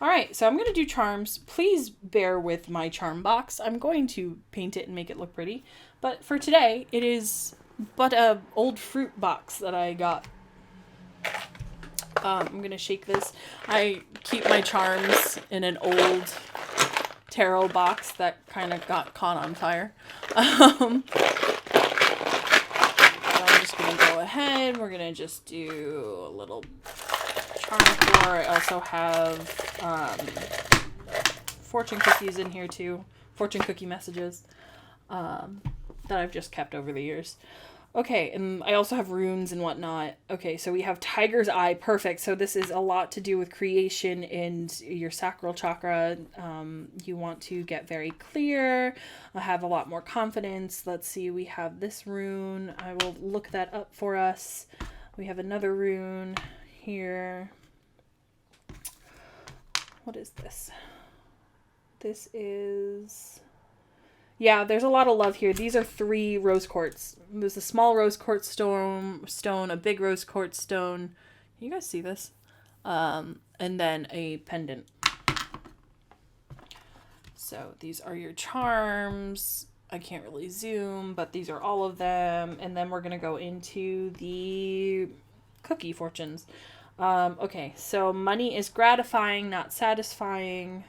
All right, so I'm going to do charms. Please bear with my charm box. I'm going to paint it and make it look pretty. But for today, it is but a old fruit box that I got. I'm going to shake this. I keep my charms in an old tarot box that kind of got caught on fire. I'm just going to go ahead. We're going to just do a little charm pour. I also have fortune cookies in here too. Fortune cookie messages that I've just kept over the years. Okay, and I also have runes and whatnot. Okay, so we have Tiger's Eye. Perfect. So this is a lot to do with creation and your sacral chakra. You want to get very clear, have a lot more confidence. Let's see, we have this rune. I will look that up for us. We have another rune here. What is this? This is... Yeah, there's a lot of love here. These are 3 rose quartz. There's a small rose quartz stone, a big rose quartz stone. Can you guys see this? And then a pendant. So these are your charms. I can't really zoom, but these are all of them. And then we're going to go into the cookie fortunes. Okay, so money is gratifying, not satisfying.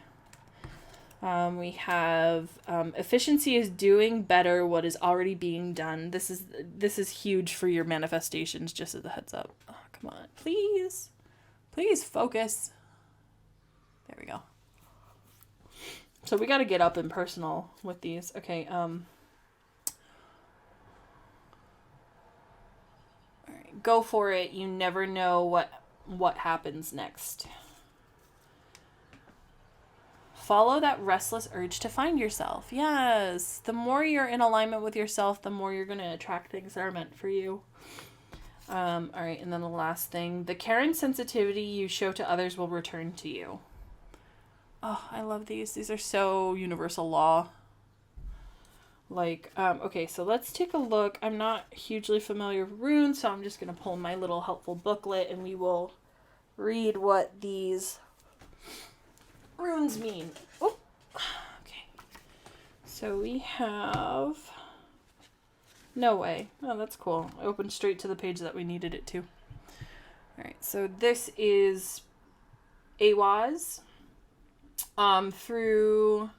We have efficiency is doing better what is already being done. This is huge for your manifestations, just as a heads up. Oh, come on. Please. Please focus. There we go. So we got to get up and personal with these. Okay, all right, go for it. You never know what happens next. Follow that restless urge to find yourself. Yes. The more you're in alignment with yourself, the more you're going to attract things that are meant for you. All right, and then the last thing. The care and sensitivity you show to others will return to you. Oh, I love these. These are so universal law. Like, okay, so let's take a look. I'm not hugely familiar with runes, so I'm just going to pull my little helpful booklet and we will read what these runes mean. Oh, okay. So we have... No way. Oh, that's cool. I opened straight to the page that we needed it to. All right, so this is Awaz. Through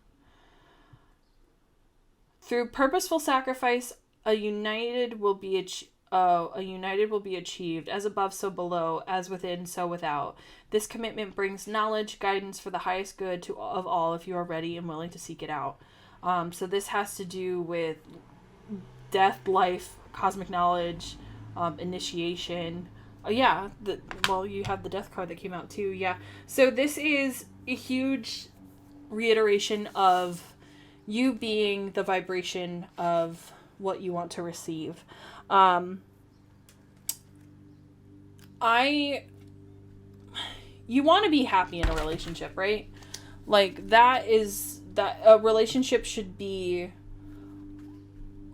purposeful sacrifice, a united will be achieved, as above, so below, as within, so without. This commitment brings knowledge, guidance for the highest good of all, if you are ready and willing to seek it out. So this has to do with death, life, cosmic knowledge, initiation. You have the death card that came out too. Yeah. So this is a huge reiteration of you being the vibration of what you want to receive. You want to be happy in a relationship, right? Like that a relationship should be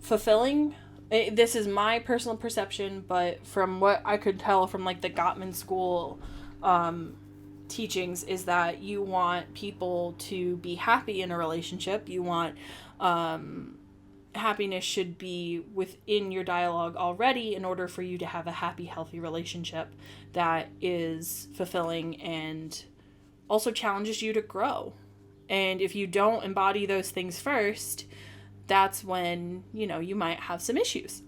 fulfilling. This is my personal perception, but from what I could tell from like the Gottman school teachings is that you want people to be happy in a relationship. You want happiness should be within your dialogue already in order for you to have a happy, healthy relationship that is fulfilling and also challenges you to grow. And if you don't embody those things first, that's when, you might have some issues.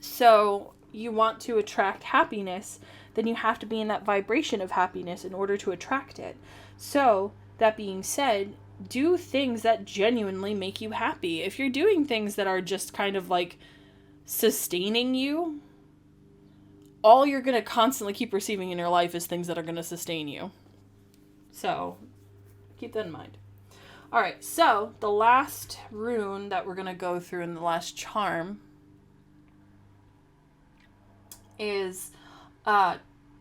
So you want to attract happiness, then you have to be in that vibration of happiness in order to attract it. So that being said, do things that genuinely make you happy. If you're doing things that are just kind of like sustaining you, all you're going to constantly keep receiving in your life is things that are going to sustain you. So keep that in mind. All right, so the last rune that we're going to go through in the last charm is,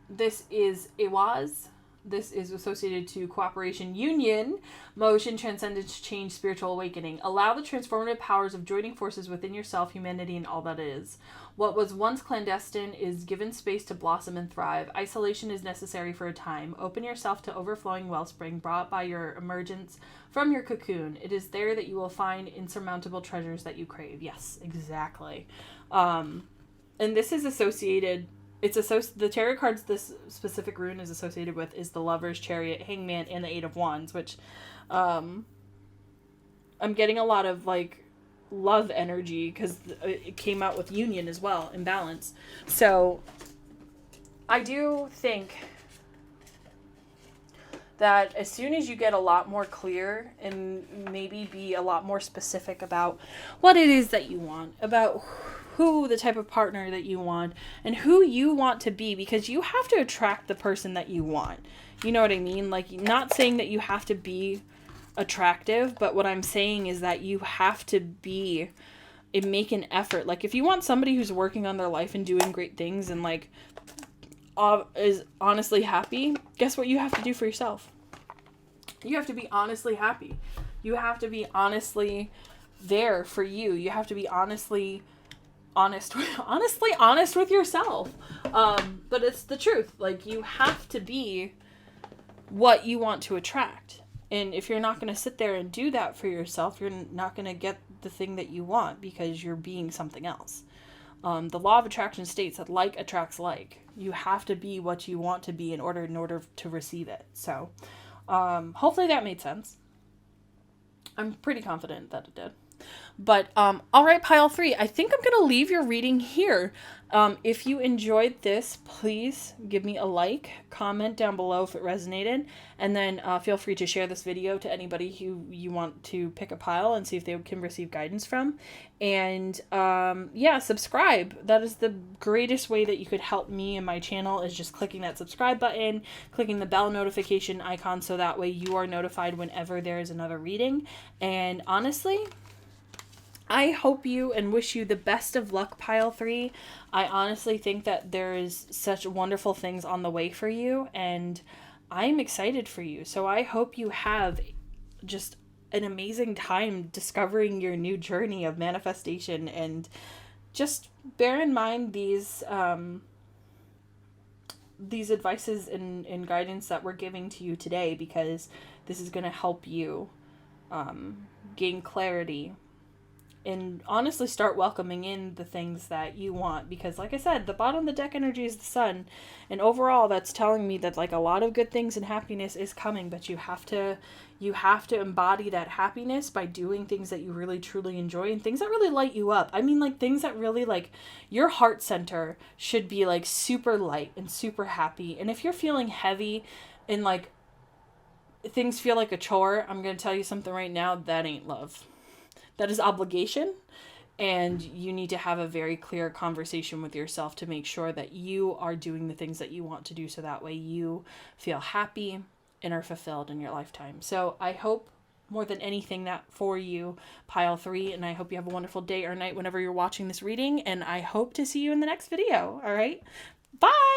this is Awaz. This is associated to cooperation, union, motion, transcendence, change, spiritual awakening. Allow the transformative powers of joining forces within yourself, humanity, and all that is. What was once clandestine is given space to blossom and thrive. Isolation is necessary for a time. Open yourself to overflowing wellspring brought by your emergence from your cocoon. It is there that you will find insurmountable treasures that you crave. Yes, exactly. And this is associated... the tarot cards this specific rune is associated with is the Lover's, Chariot, Hangman, and the Eight of Wands, which I'm getting a lot of like love energy because it came out with union as well in balance. So I do think that as soon as you get a lot more clear and maybe be a lot more specific about what it is that you want, about who the type of partner that you want and who you want to be, because you have to attract the person that you want. You know what I mean? Like, not saying that you have to be attractive, but what I'm saying is that you have to be and make an effort. Like, if you want somebody who's working on their life and doing great things and like is honestly happy, guess what you have to do for yourself? You have to be honestly happy. You have to be honestly there for you. You have to be honest with yourself. But it's the truth. Like, you have to be what you want to attract. And if you're not going to sit there and do that for yourself, you're not going to get the thing that you want because you're being something else. The law of attraction states that like attracts like. You have to be what you want to be in order to receive it. So, hopefully that made sense. I'm pretty confident that it did. But all right, pile 3. I think I'm gonna leave your reading here. If you enjoyed this, please give me a like, comment down below if it resonated, and then feel free to share this video to anybody who you want to pick a pile and see if they can receive guidance from. And yeah, subscribe. That is the greatest way that you could help me and my channel, is just clicking that subscribe button, clicking the bell notification icon, so that way you are notified whenever there is another reading. And honestly, I hope you and wish you the best of luck, pile 3. I honestly think that there is such wonderful things on the way for you, and I'm excited for you. So I hope you have just an amazing time discovering your new journey of manifestation, and just bear in mind these advices and guidance that we're giving to you today, because this is going to help you gain clarity and honestly start welcoming in the things that you want. Because like I said, the bottom of the deck energy is the sun, and overall that's telling me that like a lot of good things and happiness is coming, but you have to embody that happiness by doing things that you really truly enjoy and things that really light you up. I mean, like things that really, like, your heart center should be like super light and super happy. And if you're feeling heavy and like things feel like a chore, I'm going to tell you something right now, that ain't love. That is obligation, and you need to have a very clear conversation with yourself to make sure that you are doing the things that you want to do, so that way you feel happy and are fulfilled in your lifetime. So I hope more than anything that for you, pile 3, and I hope you have a wonderful day or night whenever you're watching this reading, and I hope to see you in the next video. All right, bye.